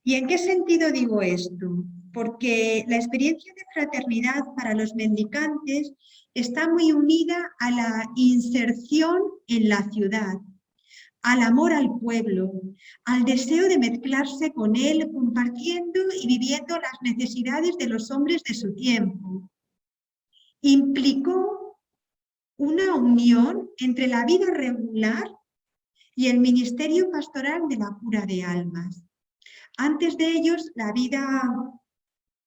¿Y en qué sentido digo esto? Porque la experiencia de fraternidad para los mendicantes está muy unida a la inserción en la ciudad, al amor al pueblo, al deseo de mezclarse con él, compartiendo y viviendo las necesidades de los hombres de su tiempo. Implicó una unión entre la vida regular y el ministerio pastoral de la cura de almas. Antes de ellos, la vida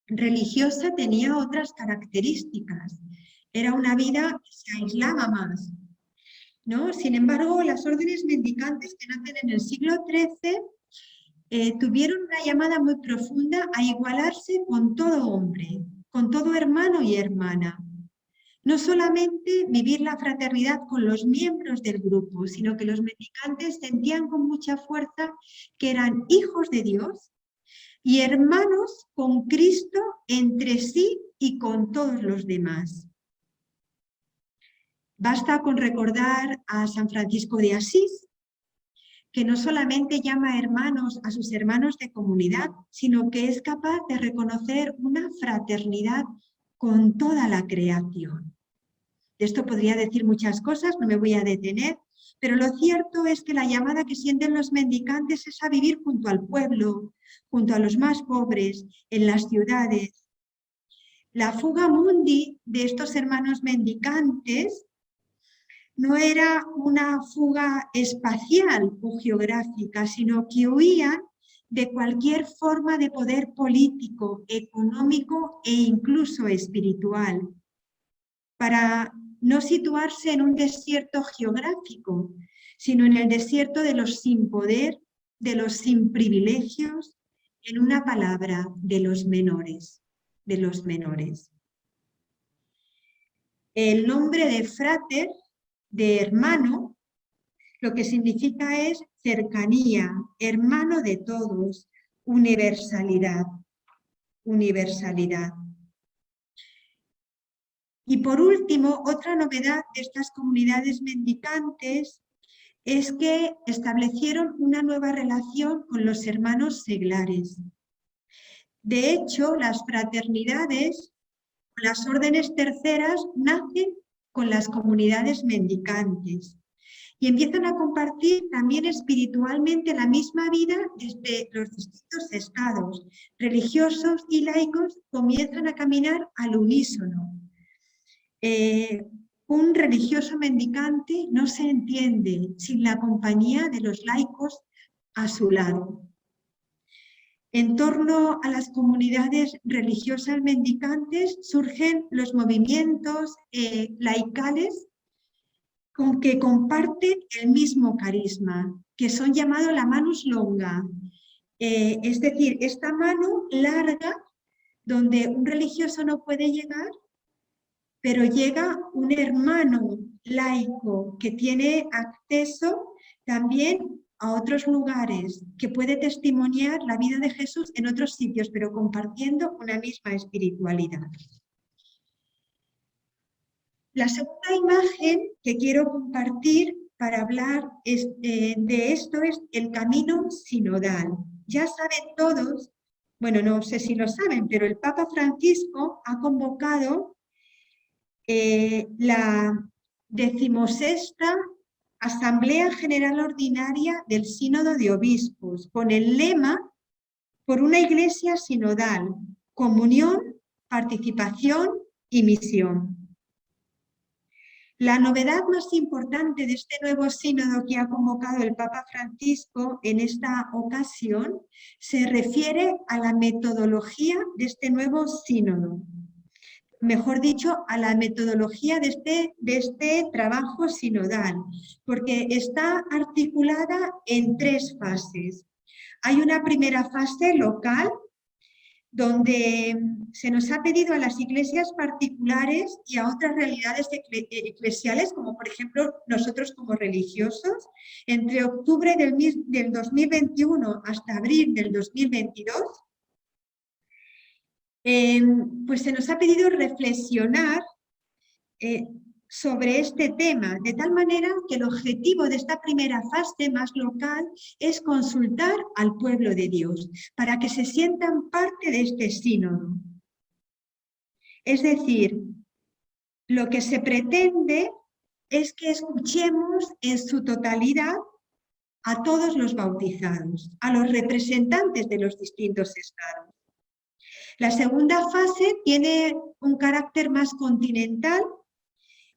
religiosa tenía otras características. Era una vida que se aislaba más, ¿no? Sin embargo, las órdenes mendicantes que nacen en el siglo XIII tuvieron una llamada muy profunda a igualarse con todo hombre, con todo hermano y hermana. No solamente vivir la fraternidad con los miembros del grupo, sino que los mendicantes sentían con mucha fuerza que eran hijos de Dios y hermanos con Cristo entre sí y con todos los demás. Basta con recordar a San Francisco de Asís, que no solamente llama hermanos a sus hermanos de comunidad, sino que es capaz de reconocer una fraternidad con toda la creación. De esto podría decir muchas cosas, no me voy a detener, pero lo cierto es que la llamada que sienten los mendicantes es a vivir junto al pueblo, junto a los más pobres, en las ciudades. La fuga mundi de estos hermanos mendicantes no era una fuga espacial o geográfica, sino que huían de cualquier forma de poder político, económico e incluso espiritual, para no situarse en un desierto geográfico, sino en el desierto de los sin poder, de los sin privilegios, en una palabra, de los menores, de los menores. El nombre de frater, de hermano, lo que significa es cercanía, hermano de todos, universalidad, universalidad. Y por último, otra novedad de estas comunidades mendicantes es que establecieron una nueva relación con los hermanos seglares. De hecho, las fraternidades, las órdenes terceras, nacen con las comunidades mendicantes y empiezan a compartir también espiritualmente la misma vida desde los distintos estados. Religiosos y laicos comienzan a caminar al unísono. un religioso mendicante no se entiende sin la compañía de los laicos a su lado. En torno a las comunidades religiosas mendicantes surgen los movimientos laicales con que comparten el mismo carisma, que son llamados la manus longa, es decir, esta mano larga donde un religioso no puede llegar, pero llega un hermano laico que tiene acceso también a otros lugares, que puede testimoniar la vida de Jesús en otros sitios, pero compartiendo una misma espiritualidad. La segunda imagen que quiero compartir para hablar de esto es el camino sinodal. Ya saben todos, bueno, no sé si lo saben, pero el Papa Francisco ha convocado la 16ª Asamblea General Ordinaria del Sínodo de Obispos, con el lema "Por una Iglesia sinodal, comunión, participación y misión". La novedad más importante de este nuevo sínodo que ha convocado el Papa Francisco en esta ocasión se refiere a la metodología de este nuevo sínodo. Mejor dicho, a la metodología de este trabajo sinodal, porque está articulada en 3 fases. Hay una primera fase local, donde se nos ha pedido a las iglesias particulares y a otras realidades eclesiales, como por ejemplo nosotros como religiosos, entre octubre del 2021 hasta abril del 2022, pues se nos ha pedido reflexionar sobre este tema, de tal manera que el objetivo de esta primera fase más local es consultar al pueblo de Dios, para que se sientan parte de este sínodo. Es decir, lo que se pretende es que escuchemos en su totalidad a todos los bautizados, a los representantes de los distintos estados. La segunda fase tiene un carácter más continental,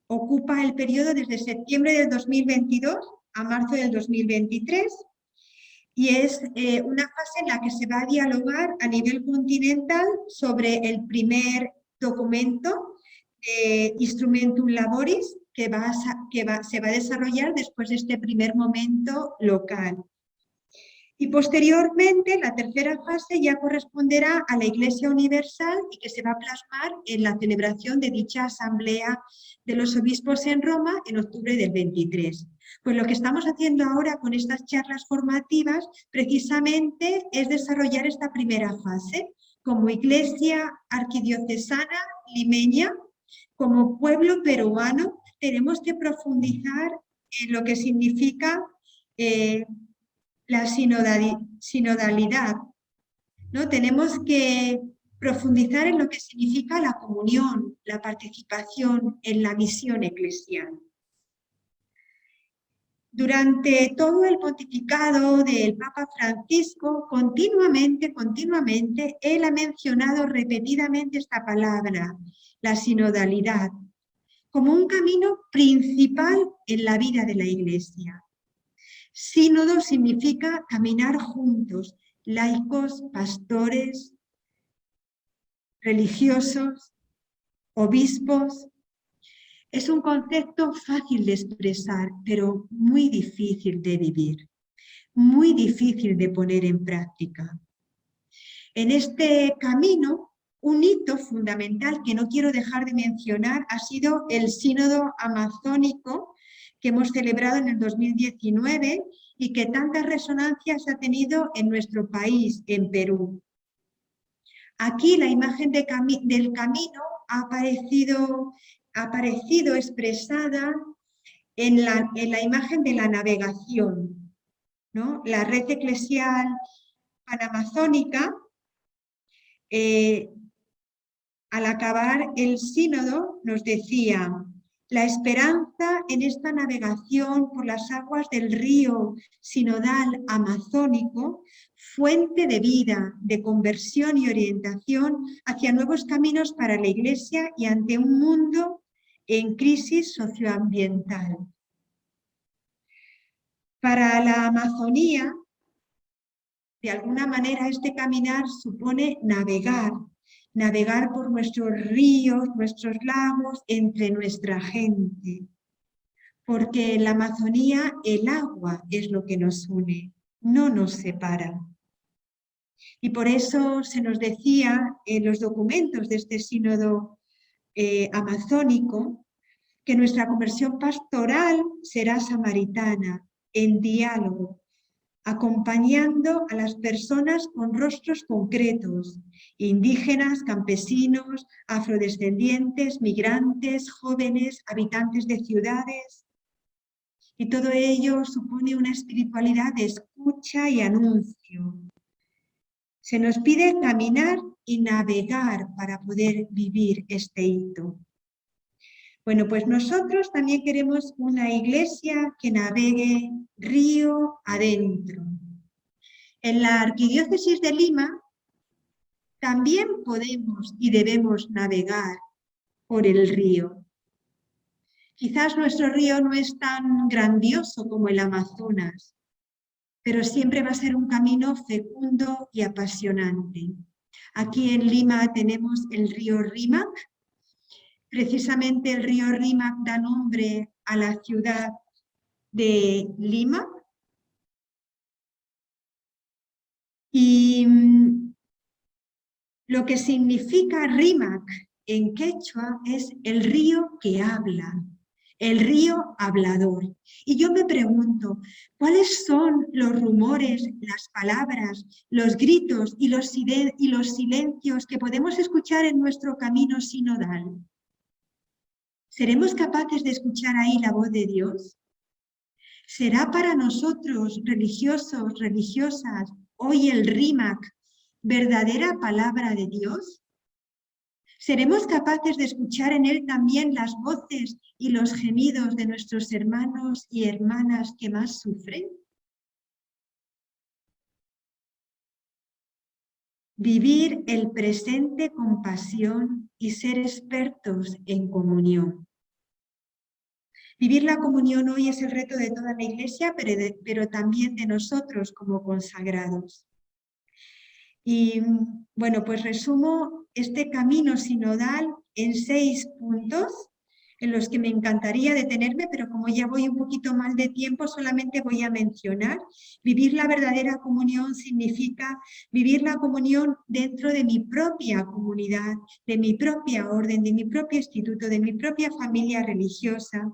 ocupa el periodo desde septiembre del 2022 a marzo del 2023 y es una fase en la que se va a dialogar a nivel continental sobre el primer documento, Instrumentum Laboris, que se va a desarrollar después de este primer momento local. Y posteriormente, la tercera fase ya corresponderá a la Iglesia Universal y que se va a plasmar en la celebración de dicha Asamblea de los Obispos en Roma en octubre del 23. Pues lo que estamos haciendo ahora con estas charlas formativas precisamente es desarrollar esta primera fase como Iglesia Arquidiocesana Limeña, como pueblo peruano. Tenemos que profundizar en lo que significa la sinodalidad, ¿no? Tenemos que profundizar en lo que significa la comunión, la participación en la misión eclesial. Durante todo el pontificado del Papa Francisco, continuamente, él ha mencionado repetidamente esta palabra, la sinodalidad, como un camino principal en la vida de la Iglesia. Sínodo significa caminar juntos, laicos, pastores, religiosos, obispos. Es un concepto fácil de expresar, pero muy difícil de vivir, muy difícil de poner en práctica. En este camino, un hito fundamental que no quiero dejar de mencionar ha sido el Sínodo Amazónico, que hemos celebrado en el 2019 y que tantas resonancias ha tenido en nuestro país, en Perú. Aquí la imagen del camino ha aparecido expresada en la imagen de la navegación, ¿no? La red eclesial panamazónica, al acabar el sínodo, nos decía: la esperanza en esta navegación por las aguas del río sinodal amazónico, fuente de vida, de conversión y orientación hacia nuevos caminos para la Iglesia y ante un mundo en crisis socioambiental. Para la Amazonía, de alguna manera, este caminar supone navegar por nuestros ríos, nuestros lagos, entre nuestra gente. Porque en la Amazonía el agua es lo que nos une, no nos separa. Y por eso se nos decía en los documentos de este sínodo amazónico que nuestra conversión pastoral será samaritana, en diálogo, acompañando a las personas con rostros concretos, indígenas, campesinos, afrodescendientes, migrantes, jóvenes, habitantes de ciudades. Y todo ello supone una espiritualidad de escucha y anuncio. Se nos pide caminar y navegar para poder vivir este hito. Bueno, pues nosotros también queremos una iglesia que navegue río adentro. En la Arquidiócesis de Lima también podemos y debemos navegar por el río. Quizás nuestro río no es tan grandioso como el Amazonas, pero siempre va a ser un camino fecundo y apasionante. Aquí en Lima tenemos el río Rímac. Precisamente el río Rímac da nombre a la ciudad de Lima. Y lo que significa Rímac en quechua es el río que habla, el río hablador. Y yo me pregunto, ¿cuáles son los rumores, las palabras, los gritos y los silencios que podemos escuchar en nuestro camino sinodal? ¿Seremos capaces de escuchar ahí la voz de Dios? ¿Será para nosotros, religiosos, religiosas, hoy el Rímac, verdadera palabra de Dios? ¿Seremos capaces de escuchar en él también las voces y los gemidos de nuestros hermanos y hermanas que más sufren? Vivir el presente con pasión y ser expertos en comunión. Vivir la comunión hoy es el reto de toda la Iglesia, pero también de nosotros como consagrados. Y bueno, pues resumo este camino sinodal en 6 puntos en los que me encantaría detenerme, pero como ya voy un poquito mal de tiempo, solamente voy a mencionar. Vivir la verdadera comunión significa vivir la comunión dentro de mi propia comunidad, de mi propia orden, de mi propio instituto, de mi propia familia religiosa,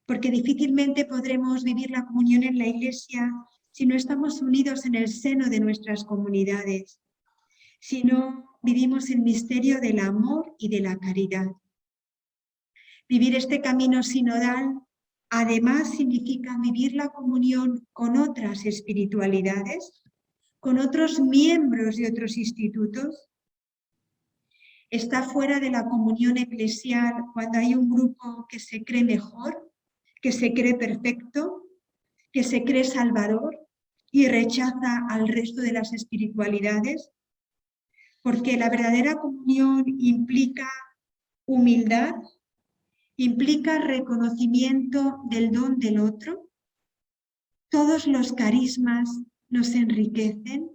porque difícilmente podremos vivir la comunión en la Iglesia si no estamos unidos en el seno de nuestras comunidades, si no vivimos el misterio del amor y de la caridad. Vivir este camino sinodal además significa vivir la comunión con otras espiritualidades, con otros miembros de otros institutos. Está fuera de la comunión eclesial cuando hay un grupo que se cree mejor, que se cree perfecto, que se cree salvador y rechaza al resto de las espiritualidades, porque la verdadera comunión implica humildad, implica reconocimiento del don del otro. Todos los carismas nos enriquecen,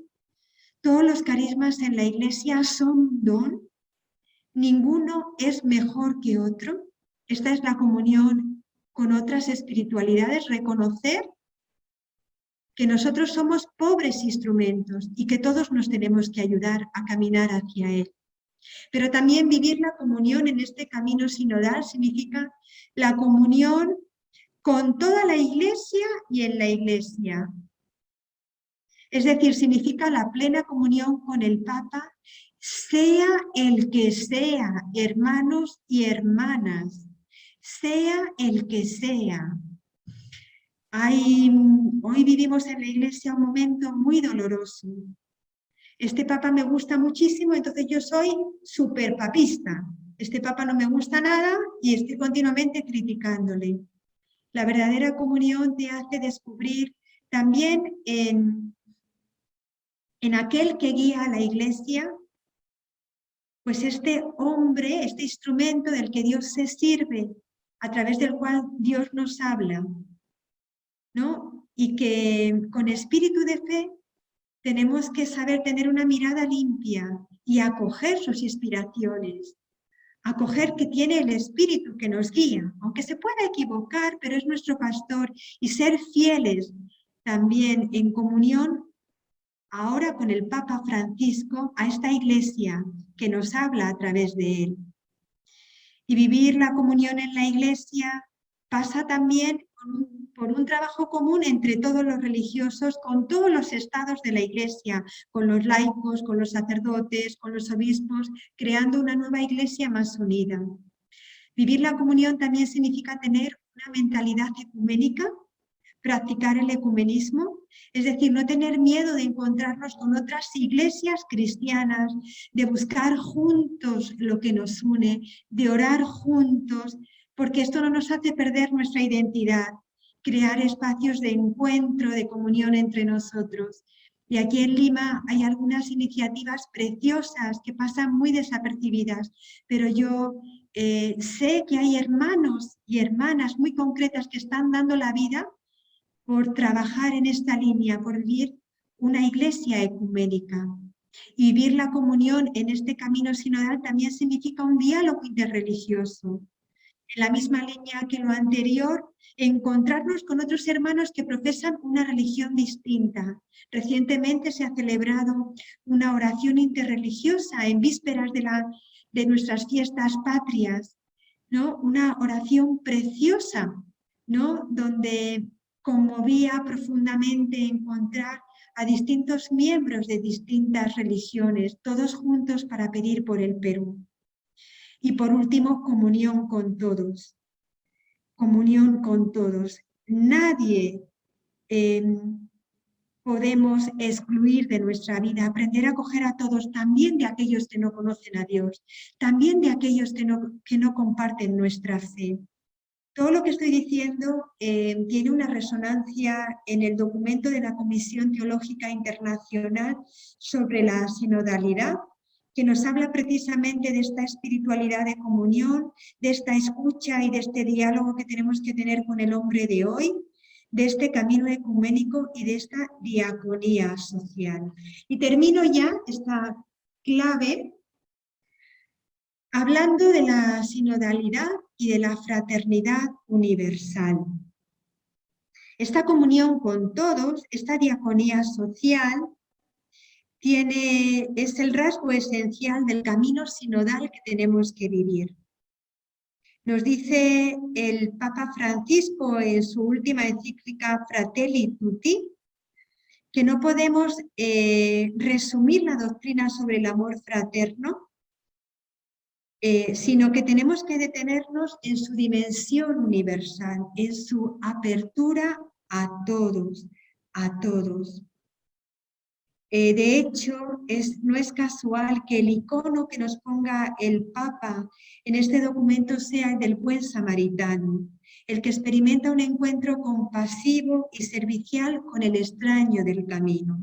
todos los carismas en la Iglesia son un don, ninguno es mejor que otro. Esta es la comunión con otras espiritualidades, reconocer que nosotros somos pobres instrumentos y que todos nos tenemos que ayudar a caminar hacia Él. Pero también vivir la comunión en este camino sinodal significa la comunión con toda la Iglesia y en la Iglesia. Es decir, significa la plena comunión con el Papa, sea el que sea, hermanos y hermanas, sea el que sea. Hoy vivimos en la Iglesia un momento muy doloroso. Este Papa me gusta muchísimo, entonces yo soy súper papista. Este Papa no me gusta nada y estoy continuamente criticándole. La verdadera comunión te hace descubrir también en aquel que guía a la Iglesia, pues este hombre, este instrumento del que Dios se sirve a través del cual Dios nos habla, ¿no? Y que con espíritu de fe tenemos que saber tener una mirada limpia y acoger sus inspiraciones, acoger que tiene el Espíritu que nos guía, aunque se pueda equivocar, pero es nuestro pastor, y ser fieles también en comunión ahora con el Papa Francisco a esta Iglesia que nos habla a través de él. Y vivir la comunión en la Iglesia pasa también por un trabajo común entre todos los religiosos, con todos los estados de la Iglesia, con los laicos, con los sacerdotes, con los obispos, creando una nueva Iglesia más unida. Vivir la comunión también significa tener una mentalidad ecuménica, practicar el ecumenismo, es decir, no tener miedo de encontrarnos con otras iglesias cristianas, de buscar juntos lo que nos une, de orar juntos, porque esto no nos hace perder nuestra identidad, crear espacios de encuentro, de comunión entre nosotros. Y aquí en Lima hay algunas iniciativas preciosas que pasan muy desapercibidas, pero yo sé que hay hermanos y hermanas muy concretas que están dando la vida por trabajar en esta línea, por vivir una iglesia ecuménica. Y vivir la comunión en este camino sinodal también significa un diálogo interreligioso. En la misma línea que lo anterior, encontrarnos con otros hermanos que profesan una religión distinta. Recientemente se ha celebrado una oración interreligiosa en vísperas de nuestras fiestas patrias, ¿no? Una oración preciosa, ¿no? Donde conmovía profundamente encontrar a distintos miembros de distintas religiones, todos juntos para pedir por el Perú. Y por último, comunión con todos. Comunión con todos. Nadie podemos excluir de nuestra vida, aprender a acoger a todos, también de aquellos que no conocen a Dios, también de aquellos que no comparten nuestra fe. Todo lo que estoy diciendo tiene una resonancia en el documento de la Comisión Teológica Internacional sobre la sinodalidad, que nos habla precisamente de esta espiritualidad de comunión, de esta escucha y de este diálogo que tenemos que tener con el hombre de hoy, de este camino ecuménico y de esta diaconía social. Y termino ya esta clave hablando de la sinodalidad y de la fraternidad universal. Esta comunión con todos, esta diaconía social, es el rasgo esencial del camino sinodal que tenemos que vivir. Nos dice el Papa Francisco en su última encíclica Fratelli Tutti, que no podemos resumir la doctrina sobre el amor fraterno, sino que tenemos que detenernos en su dimensión universal, en su apertura a todos, a todos. De hecho, no es casual que el icono que nos ponga el Papa en este documento sea el del buen samaritano, el que experimenta un encuentro compasivo y servicial con el extraño del camino.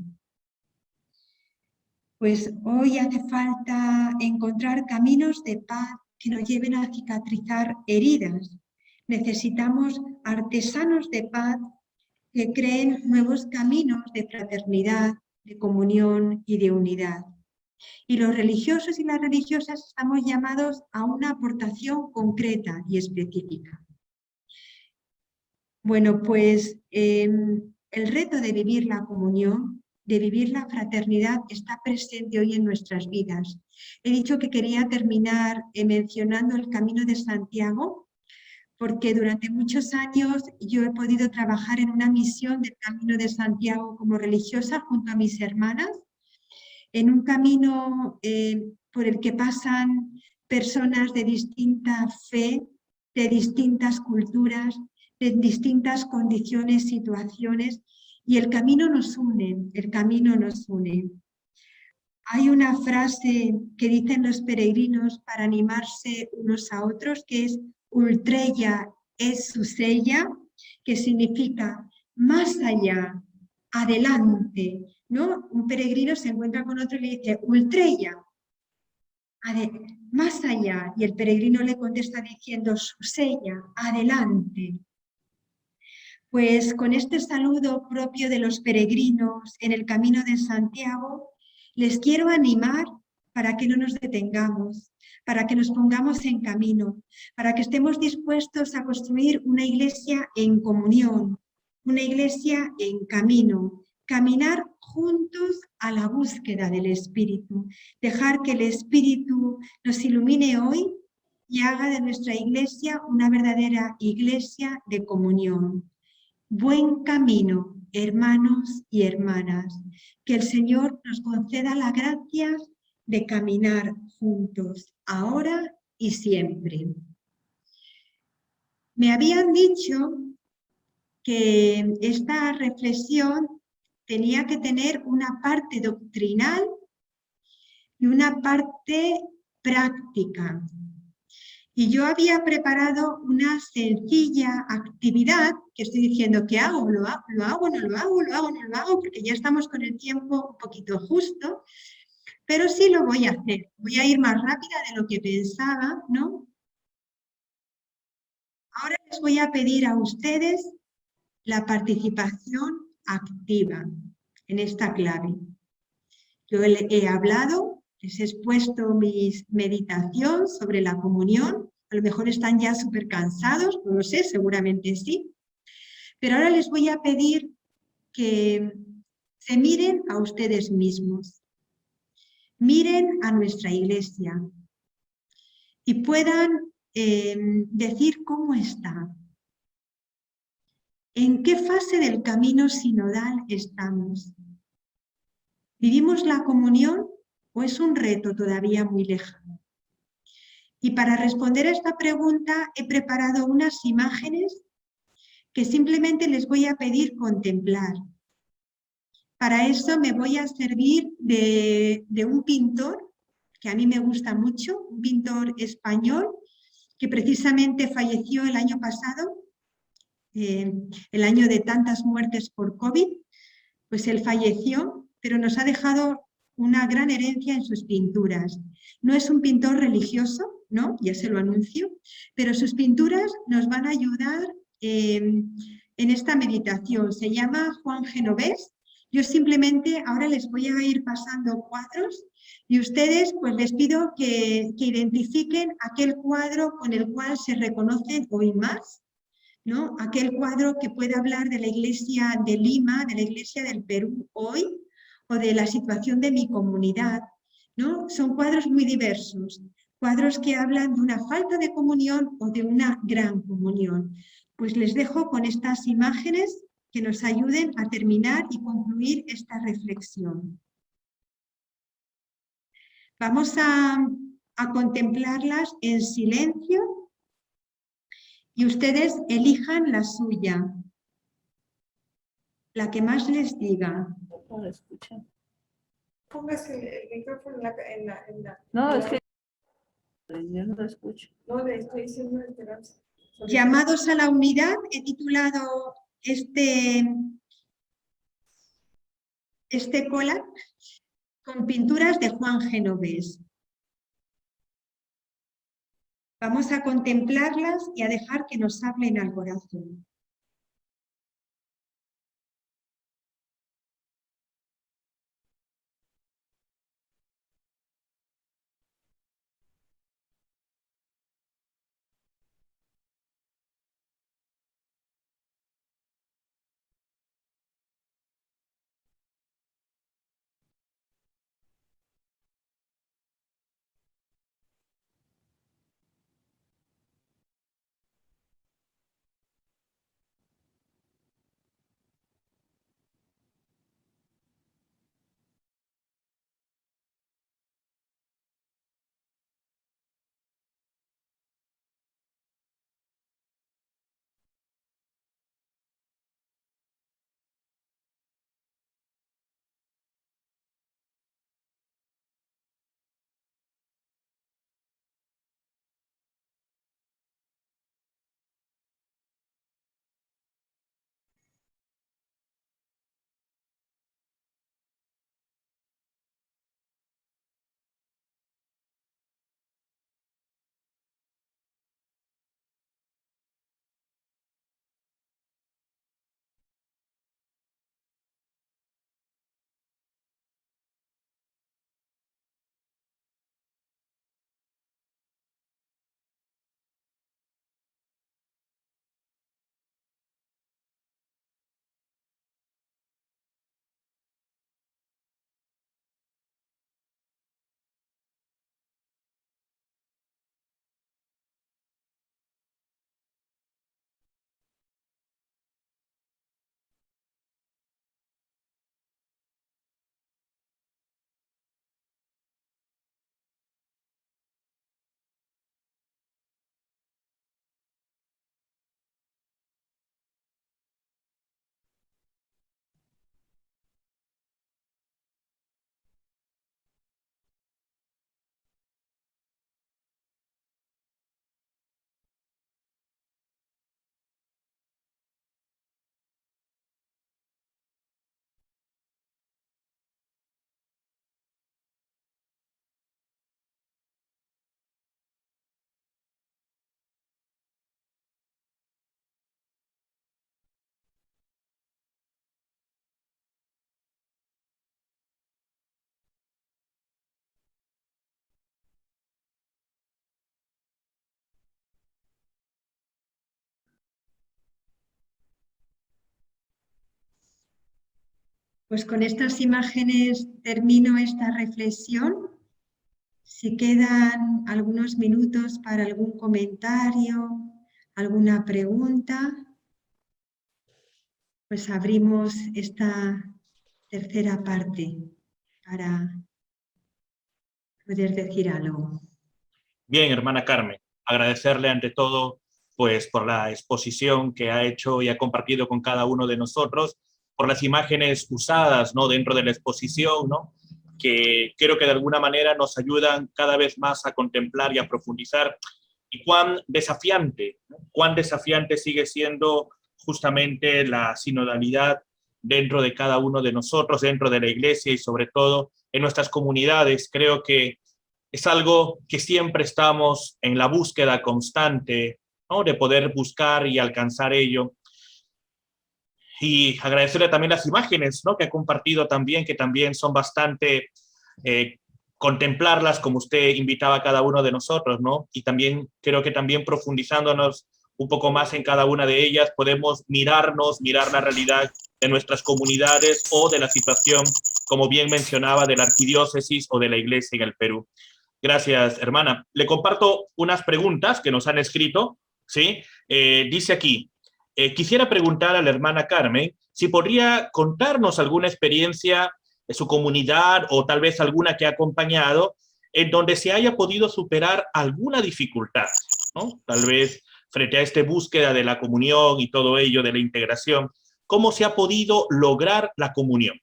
Pues hoy hace falta encontrar caminos de paz que nos lleven a cicatrizar heridas. Necesitamos artesanos de paz que creen nuevos caminos de fraternidad, de comunión y de unidad. Y los religiosos y las religiosas estamos llamados a una aportación concreta y específica. Bueno, pues el reto de vivir la comunión, de vivir la fraternidad, está presente hoy en nuestras vidas. He dicho que quería terminar mencionando el Camino de Santiago, porque durante muchos años yo he podido trabajar en una misión del Camino de Santiago como religiosa junto a mis hermanas, en un camino por el que pasan personas de distinta fe, de distintas culturas, de distintas condiciones, situaciones, y el camino nos une, el camino nos une. Hay una frase que dicen los peregrinos para animarse unos a otros, que es ultrella es susella, que significa más allá, adelante, ¿no? Un peregrino se encuentra con otro y le dice ultrella, más allá. Y el peregrino le contesta diciendo, Susella, adelante. Pues con este saludo propio de los peregrinos en el camino de Santiago, les quiero animar para que no nos detengamos, para que nos pongamos en camino, para que estemos dispuestos a construir una iglesia en comunión, una iglesia en camino, caminar juntos a la búsqueda del Espíritu, dejar que el Espíritu nos ilumine hoy y haga de nuestra iglesia una verdadera iglesia de comunión. Buen camino, hermanos y hermanas, que el Señor nos conceda la gracia de caminar juntos, ahora y siempre. Me habían dicho que esta reflexión tenía que tener una parte doctrinal y una parte práctica. Y yo había preparado una sencilla actividad que estoy diciendo que hago, lo hago, no lo hago, porque ya estamos con el tiempo un poquito justo, pero sí lo voy a hacer. Voy a ir más rápida de lo que pensaba, ¿no? Ahora les voy a pedir a ustedes la participación activa en esta clave. Yo he hablado, les he expuesto mi meditación sobre la comunión. A lo mejor están ya súper cansados, no lo sé, seguramente sí. Pero ahora les voy a pedir que se miren a ustedes mismos. Miren a nuestra iglesia y puedan decir cómo está. ¿En qué fase del camino sinodal estamos? ¿Vivimos la comunión o es un reto todavía muy lejano? Y para responder a esta pregunta he preparado unas imágenes que simplemente les voy a pedir contemplar. Para eso me voy a servir de un pintor que a mí me gusta mucho, un pintor español que precisamente falleció el año pasado, el año de tantas muertes por COVID, pues él falleció, pero nos ha dejado una gran herencia en sus pinturas. No es un pintor religioso, ¿no? Ya se lo anuncio, pero sus pinturas nos van a ayudar en esta meditación. Se llama Juan Genovés. Yo simplemente ahora les voy a ir pasando cuadros y ustedes pues les pido que identifiquen aquel cuadro con el cual se reconocen hoy más, ¿no? Aquel cuadro que puede hablar de la iglesia de Lima, de la iglesia del Perú hoy, o de la situación de mi comunidad, ¿no? Son cuadros muy diversos, cuadros que hablan de una falta de comunión o de una gran comunión. Pues les dejo con estas imágenes que nos ayuden a terminar y concluir esta reflexión. Vamos a contemplarlas en silencio y ustedes elijan la suya, la que más les diga. No lo escuchan. Póngase el micrófono en la No, es que yo no lo escucho. No, le estoy diciendo esperanza. Llamados a la unidad, he titulado este collage con pinturas de Juan Genovés. Vamos a contemplarlas y a dejar que nos hablen al corazón. Pues con estas imágenes termino esta reflexión. Si quedan algunos minutos para algún comentario, alguna pregunta, pues abrimos esta tercera parte para poder decir algo. Bien, hermana Carmen, agradecerle ante todo pues por la exposición que ha hecho y ha compartido con cada uno de nosotros, por las imágenes usadas, ¿no?, dentro de la exposición, ¿no?, que creo que de alguna manera nos ayudan cada vez más a contemplar y a profundizar, y cuán desafiante, ¿no?, cuán desafiante sigue siendo justamente la sinodalidad dentro de cada uno de nosotros, dentro de la iglesia y sobre todo en nuestras comunidades. Creo que es algo que siempre estamos en la búsqueda constante, ¿no?, de poder buscar y alcanzar ello. Y agradecerle también las imágenes, ¿no?, que ha compartido también, que también son bastante contemplarlas, como usted invitaba a cada uno de nosotros, ¿no? Y también creo que también profundizándonos un poco más en cada una de ellas, podemos mirar la realidad de nuestras comunidades o de la situación, como bien mencionaba, de la arquidiócesis o de la iglesia en el Perú. Gracias, hermana. Le comparto unas preguntas que nos han escrito, ¿sí? Dice aquí, quisiera preguntar a la hermana Carmen si podría contarnos alguna experiencia de su comunidad o tal vez alguna que ha acompañado en donde se haya podido superar alguna dificultad, ¿no? Tal vez frente a esta búsqueda de la comunión y todo ello, de la integración, ¿cómo se ha podido lograr la comunión?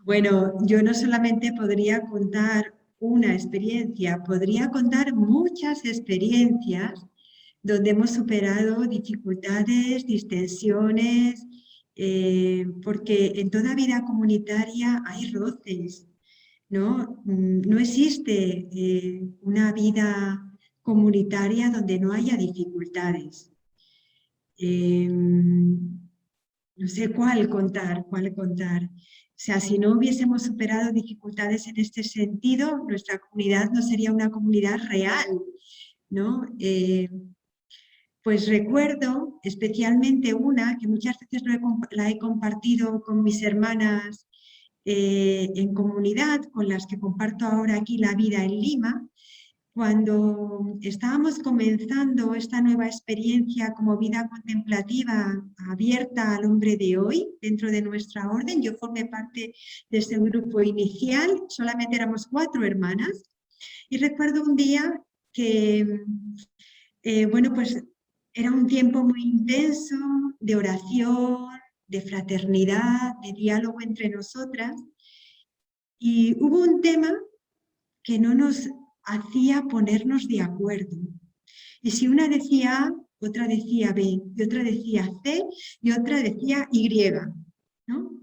Bueno, yo no solamente podría contar una experiencia, podría contar muchas experiencias donde hemos superado dificultades, distensiones, porque en toda vida comunitaria hay roces, ¿no? No existe una vida comunitaria donde no haya dificultades. No sé cuál contar. O sea, si no hubiésemos superado dificultades en este sentido, nuestra comunidad no sería una comunidad real, ¿no? Pues recuerdo especialmente una que muchas veces la he compartido con mis hermanas en comunidad, con las que comparto ahora aquí la vida en Lima. Cuando estábamos comenzando esta nueva experiencia como vida contemplativa abierta al hombre de hoy dentro de nuestra orden, yo formé parte de ese grupo inicial, solamente éramos 4 hermanas, y recuerdo un día que, bueno, pues era un tiempo muy intenso de oración, de fraternidad, de diálogo entre nosotras, y hubo un tema que no nos hacía ponernos de acuerdo. Y si una decía A, otra decía B, y otra decía C, y otra decía Y, ¿no?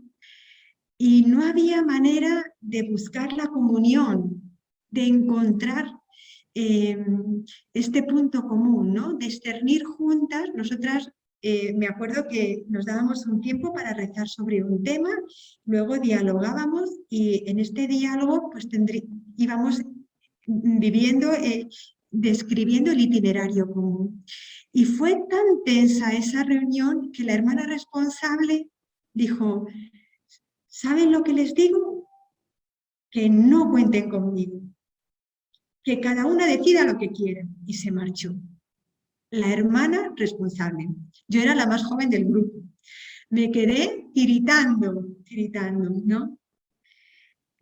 Y no había manera de buscar la comunión, de encontrar este punto común, ¿no? De discernir juntas. Nosotras, me acuerdo que nos dábamos un tiempo para rezar sobre un tema, luego dialogábamos y en este diálogo pues íbamos viviendo, describiendo el itinerario común. Y fue tan tensa esa reunión que la hermana responsable dijo: ¿saben lo que les digo? Que no cuenten conmigo, que cada una decida lo que quiera. Y se marchó. La hermana responsable. Yo era la más joven del grupo. Me quedé tiritando, ¿no?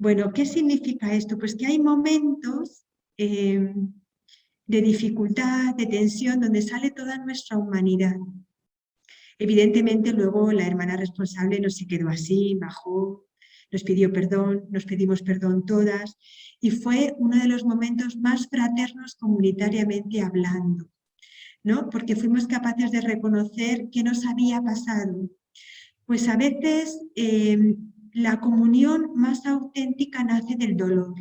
Bueno, ¿qué significa esto? Pues que hay momentos de dificultad, de tensión, donde sale toda nuestra humanidad. Evidentemente luego la hermana responsable no se quedó así, bajó, nos pidió perdón, nos pedimos perdón todas, y fue uno de los momentos más fraternos comunitariamente hablando, ¿no? Porque fuimos capaces de reconocer qué nos había pasado. Pues a veces la comunión más auténtica nace del dolor.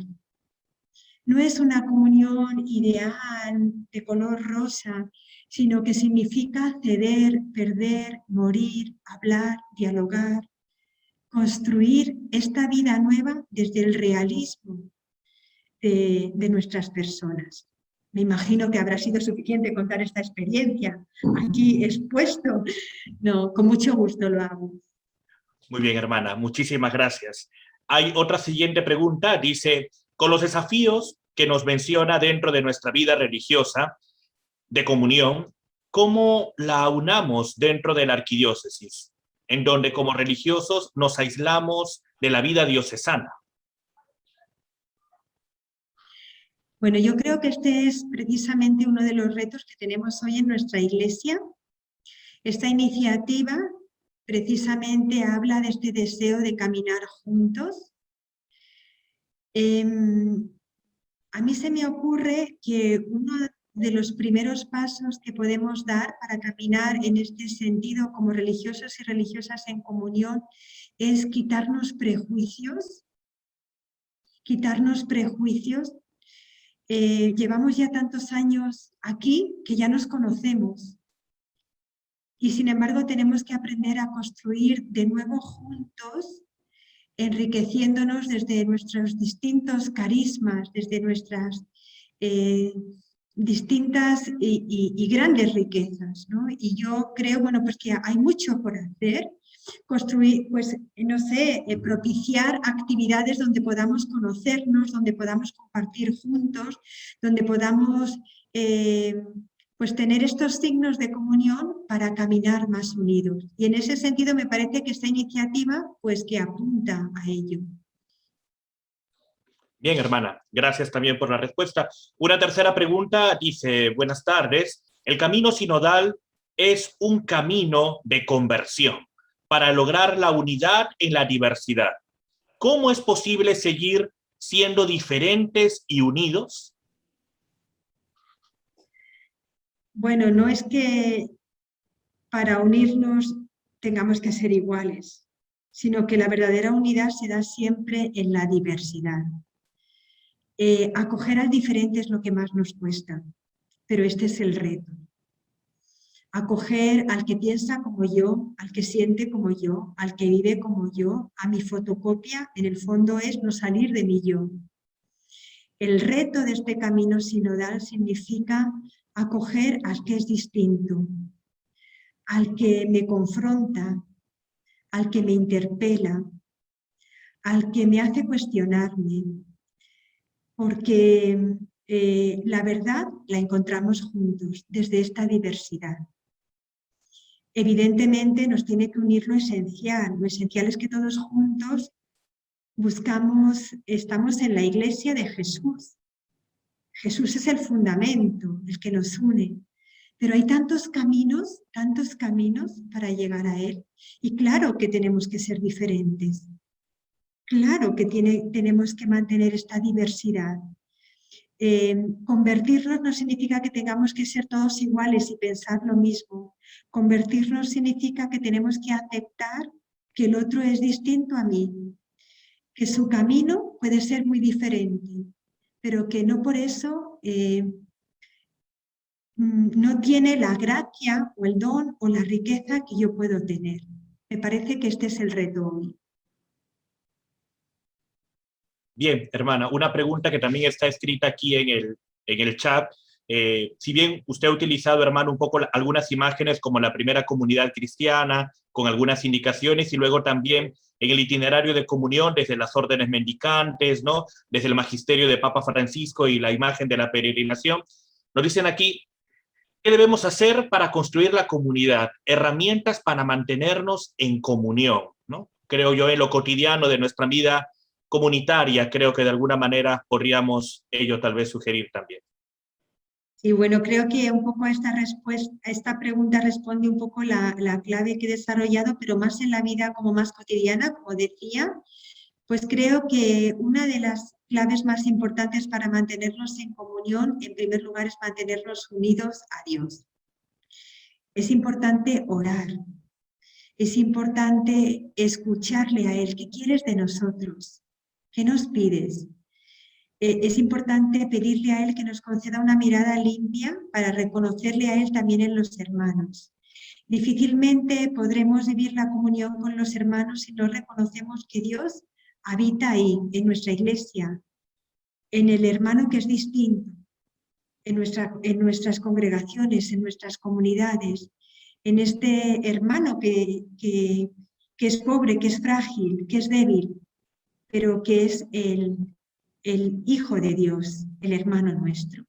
No es una comunión ideal de color rosa, sino que significa ceder, perder, morir, hablar, dialogar, construir esta vida nueva desde el realismo de nuestras personas. Me imagino que habrá sido suficiente contar esta experiencia aquí expuesto. No, con mucho gusto lo hago. Muy bien, hermana, muchísimas gracias. Hay otra siguiente pregunta, dice, con los desafíos que nos menciona dentro de nuestra vida religiosa de comunión, ¿cómo la aunamos dentro de la arquidiócesis, en donde como religiosos nos aislamos de la vida diocesana? Bueno, yo creo que este es precisamente uno de los retos que tenemos hoy en nuestra Iglesia. Esta iniciativa precisamente habla de este deseo de caminar juntos. A mí se me ocurre que uno de los primeros pasos que podemos dar para caminar en este sentido como religiosos y religiosas en comunión es quitarnos prejuicios. Llevamos ya tantos años aquí que ya nos conocemos y sin embargo tenemos que aprender a construir de nuevo juntos, enriqueciéndonos desde nuestros distintos carismas, desde nuestras distintas y grandes riquezas, ¿no? Y yo creo, bueno, pues que hay mucho por hacer, construir, pues, no sé, propiciar actividades donde podamos conocernos, donde podamos compartir juntos, donde podamos pues tener estos signos de comunión para caminar más unidos. Y en ese sentido me parece que esta iniciativa pues que apunta a ello. Bien, hermana, gracias también por la respuesta. Una tercera pregunta dice, buenas tardes, el camino sinodal es un camino de conversión para lograr la unidad en la diversidad. ¿Cómo es posible seguir siendo diferentes y unidos? Bueno, no es que para unirnos tengamos que ser iguales, sino que la verdadera unidad se da siempre en la diversidad. Acoger al diferente es lo que más nos cuesta, pero este es el reto. Acoger al que piensa como yo, al que siente como yo, al que vive como yo, a mi fotocopia, en el fondo es no salir de mi yo. El reto de este camino sinodal significa acoger al que es distinto, al que me confronta, al que me interpela, al que me hace cuestionarme, porque la verdad la encontramos juntos, desde esta diversidad. Evidentemente nos tiene que unir lo esencial es que todos juntos estamos en la Iglesia de Jesús. Jesús es el fundamento, el que nos une. Pero hay tantos caminos para llegar a Él. Y claro que tenemos que ser diferentes. Claro que tenemos que mantener esta diversidad. Convertirnos no significa que tengamos que ser todos iguales y pensar lo mismo. Convertirnos significa que tenemos que aceptar que el otro es distinto a mí, que su camino puede ser muy diferente, pero que no por eso no tiene la gracia o el don o la riqueza que yo puedo tener. Me parece que este es el reto hoy. Bien, hermana, una pregunta que también está escrita aquí en el chat. Si bien usted ha utilizado, hermano, un poco algunas imágenes como la primera comunidad cristiana, con algunas indicaciones, y luego también en el itinerario de comunión desde las órdenes mendicantes, ¿no? Desde el magisterio de Papa Francisco y la imagen de la peregrinación. Nos dicen aquí, ¿qué debemos hacer para construir la comunidad? Herramientas para mantenernos en comunión, ¿no? Creo yo en lo cotidiano de nuestra vida comunitaria, creo que de alguna manera podríamos ello tal vez sugerir también. Sí, bueno, creo que un poco a esta pregunta responde un poco la clave que he desarrollado, pero más en la vida como más cotidiana, como decía, pues creo que una de las claves más importantes para mantenernos en comunión, en primer lugar, es mantenernos unidos a Dios. Es importante orar, es importante escucharle a Él. ¿Qué quieres de nosotros? ¿Qué nos pides? Es importante pedirle a Él que nos conceda una mirada limpia para reconocerle a Él también en los hermanos. Difícilmente podremos vivir la comunión con los hermanos si no reconocemos que Dios habita ahí, en nuestra Iglesia, en el hermano que es distinto, en nuestras congregaciones, en nuestras comunidades, en este hermano que es pobre, que es frágil, que es débil, pero que es el Hijo de Dios, el hermano nuestro.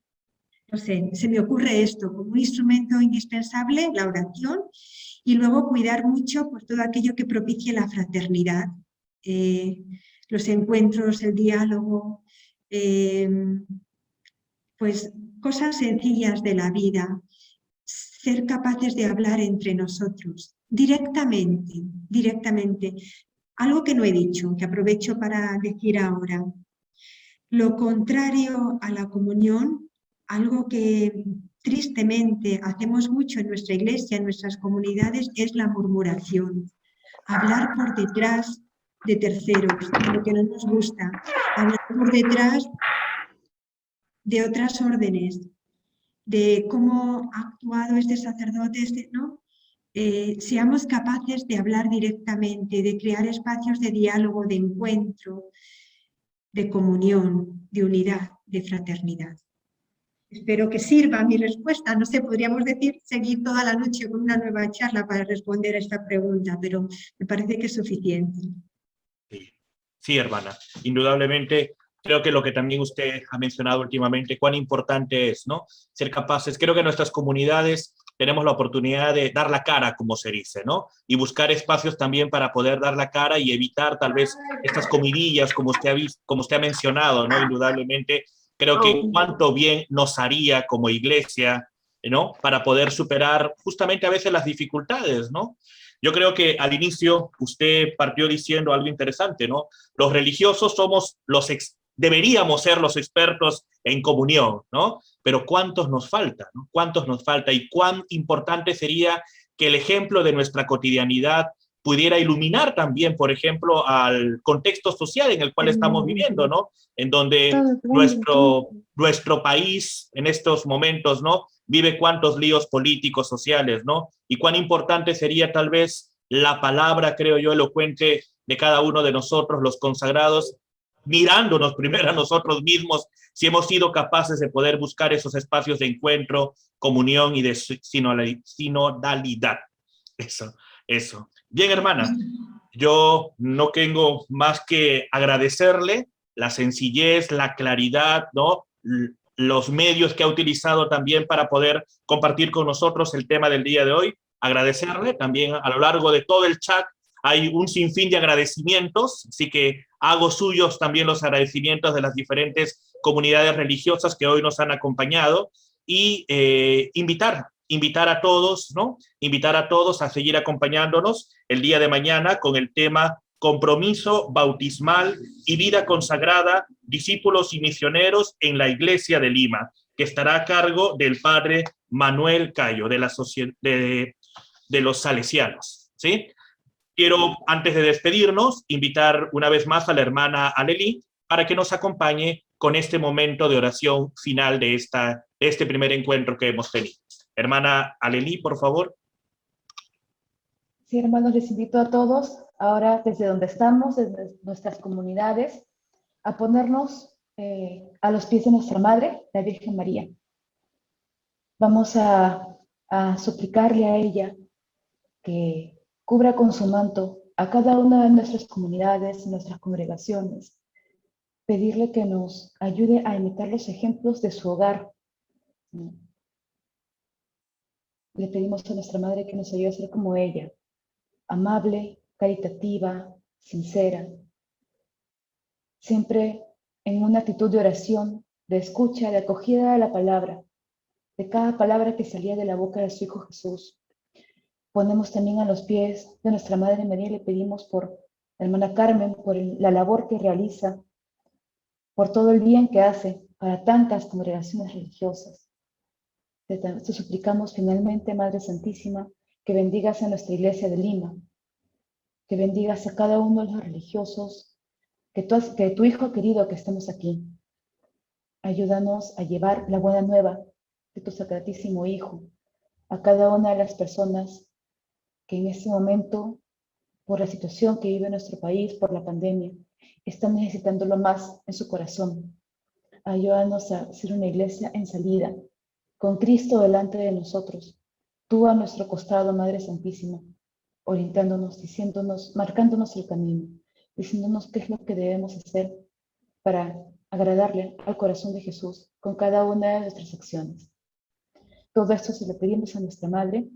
No sé, se me ocurre esto como un instrumento indispensable, la oración, y luego cuidar mucho por todo aquello que propicie la fraternidad, los encuentros, el diálogo, pues cosas sencillas de la vida, ser capaces de hablar entre nosotros directamente. Algo que no he dicho, que aprovecho para decir ahora. Lo contrario a la comunión, algo que tristemente hacemos mucho en nuestra iglesia, en nuestras comunidades, es la murmuración. Hablar por detrás de terceros, de lo que no nos gusta. Hablar por detrás de otras órdenes, de cómo ha actuado este sacerdote, ¿no? Seamos capaces de hablar directamente, de crear espacios de diálogo, de encuentro, de comunión, de unidad, de fraternidad. Espero que sirva mi respuesta. No sé, podríamos decir, seguir toda la noche con una nueva charla para responder a esta pregunta, pero me parece que es suficiente. Sí, hermana, indudablemente. Creo que lo que también usted ha mencionado últimamente, cuán importante es, ¿no? Ser capaces, creo que en nuestras comunidades tenemos la oportunidad de dar la cara, como se dice, ¿no? Y buscar espacios también para poder dar la cara y evitar tal vez estas comidillas, como usted ha mencionado, ¿no? Indudablemente, creo que cuánto bien nos haría como iglesia, ¿no? Para poder superar justamente a veces las dificultades, ¿no? Yo creo que al inicio usted partió diciendo algo interesante, ¿no? Los religiosos somos deberíamos ser los expertos en comunión, ¿no? Pero ¿cuántos nos falta, ¿no? ¿Cuántos nos falta? Y cuán importante sería que el ejemplo de nuestra cotidianidad pudiera iluminar también, por ejemplo, al contexto social en el cual estamos viviendo, ¿no? En donde nuestro país en estos momentos, ¿no? Vive cuántos líos políticos, sociales, ¿no? Y cuán importante sería tal vez la palabra, creo yo, elocuente de cada uno de nosotros, los consagrados, mirándonos primero a nosotros mismos, si hemos sido capaces de poder buscar esos espacios de encuentro, comunión y de sinodalidad. Eso. Bien, hermana, yo no tengo más que agradecerle la sencillez, la claridad, ¿no? Los medios que ha utilizado también para poder compartir con nosotros el tema del día de hoy. Agradecerle también a lo largo de todo el chat. Hay un sinfín de agradecimientos, así que hago suyos también los agradecimientos de las diferentes comunidades religiosas que hoy nos han acompañado y invitar a todos, ¿no? Invitar a todos a seguir acompañándonos el día de mañana con el tema Compromiso Bautismal y Vida Consagrada, Discípulos y Misioneros en la Iglesia de Lima, que estará a cargo del padre Manuel Cayo, de los salesianos, ¿sí? Quiero, antes de despedirnos, invitar una vez más a la hermana Alelí para que nos acompañe con este momento de oración final de este primer encuentro que hemos tenido. Hermana Alelí, por favor. Sí, hermanos, les invito a todos, ahora desde donde estamos, desde nuestras comunidades, a ponernos a los pies de nuestra Madre, la Virgen María. Vamos a suplicarle a ella que cubra con su manto a cada una de nuestras comunidades, nuestras congregaciones, pedirle que nos ayude a imitar los ejemplos de su hogar. Le pedimos a nuestra Madre que nos ayude a ser como ella, amable, caritativa, sincera, siempre en una actitud de oración, de escucha, de acogida a la palabra, de cada palabra que salía de la boca de su Hijo Jesús. Ponemos también a los pies de nuestra Madre María y le pedimos por la hermana Carmen, por la labor que realiza, por todo el bien que hace para tantas congregaciones religiosas. Te suplicamos finalmente, Madre Santísima, que bendigas a nuestra Iglesia de Lima, que bendigas a cada uno de los religiosos, que tu Hijo ha querido que estemos aquí. Ayúdanos a llevar la buena nueva de tu Sacratísimo Hijo a cada una de las personas que en este momento, por la situación que vive nuestro país, por la pandemia, están necesitándolo más en su corazón. Ayúdanos a ser una iglesia en salida, con Cristo delante de nosotros, tú a nuestro costado, Madre Santísima, orientándonos, diciéndonos, marcándonos el camino, diciéndonos qué es lo que debemos hacer para agradarle al corazón de Jesús con cada una de nuestras acciones. Todo esto se lo pedimos a nuestra Madre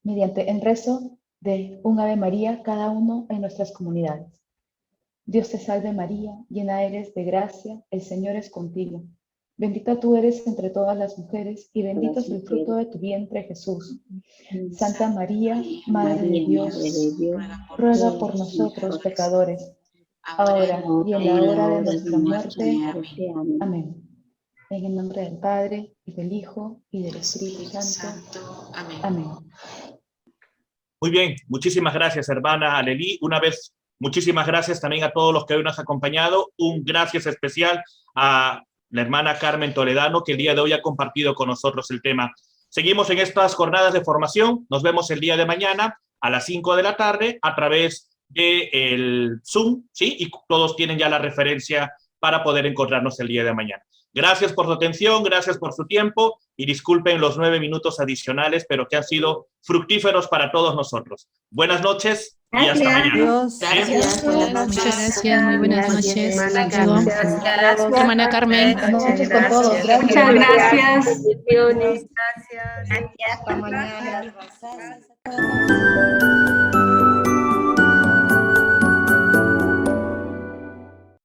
mediante el rezo de un Ave María cada uno en nuestras comunidades. Dios te salve María, llena eres de gracia, el Señor es contigo. Bendita tú eres entre todas las mujeres y bendito es el fruto de tu vientre, Jesús. Santa María, Madre de Dios, ruega por nosotros pecadores, ahora y en la hora de nuestra muerte. Amén. En el nombre del Padre, y del Hijo, y del Espíritu Santo. Amén. Muy bien, muchísimas gracias, hermana Alelí. Una vez, muchísimas gracias también a todos los que hoy nos han acompañado. Un gracias especial a la hermana Carmen Toledano, que el día de hoy ha compartido con nosotros el tema. Seguimos en estas jornadas de formación. Nos vemos el día de mañana a las 5 de la tarde a través del Zoom, ¿sí? Y todos tienen ya la referencia para poder encontrarnos el día de mañana. Gracias por su atención, gracias por su tiempo y disculpen los 9 minutos adicionales, pero que han sido fructíferos para todos nosotros. Buenas noches y hasta mañana. Adiós. Gracias. Muchas gracias. Muy buenas noches. Gracias. Hermana Carmen. Buenas noches con todos. Muchas gracias. Bendiciones. Gracias. Hasta mañana.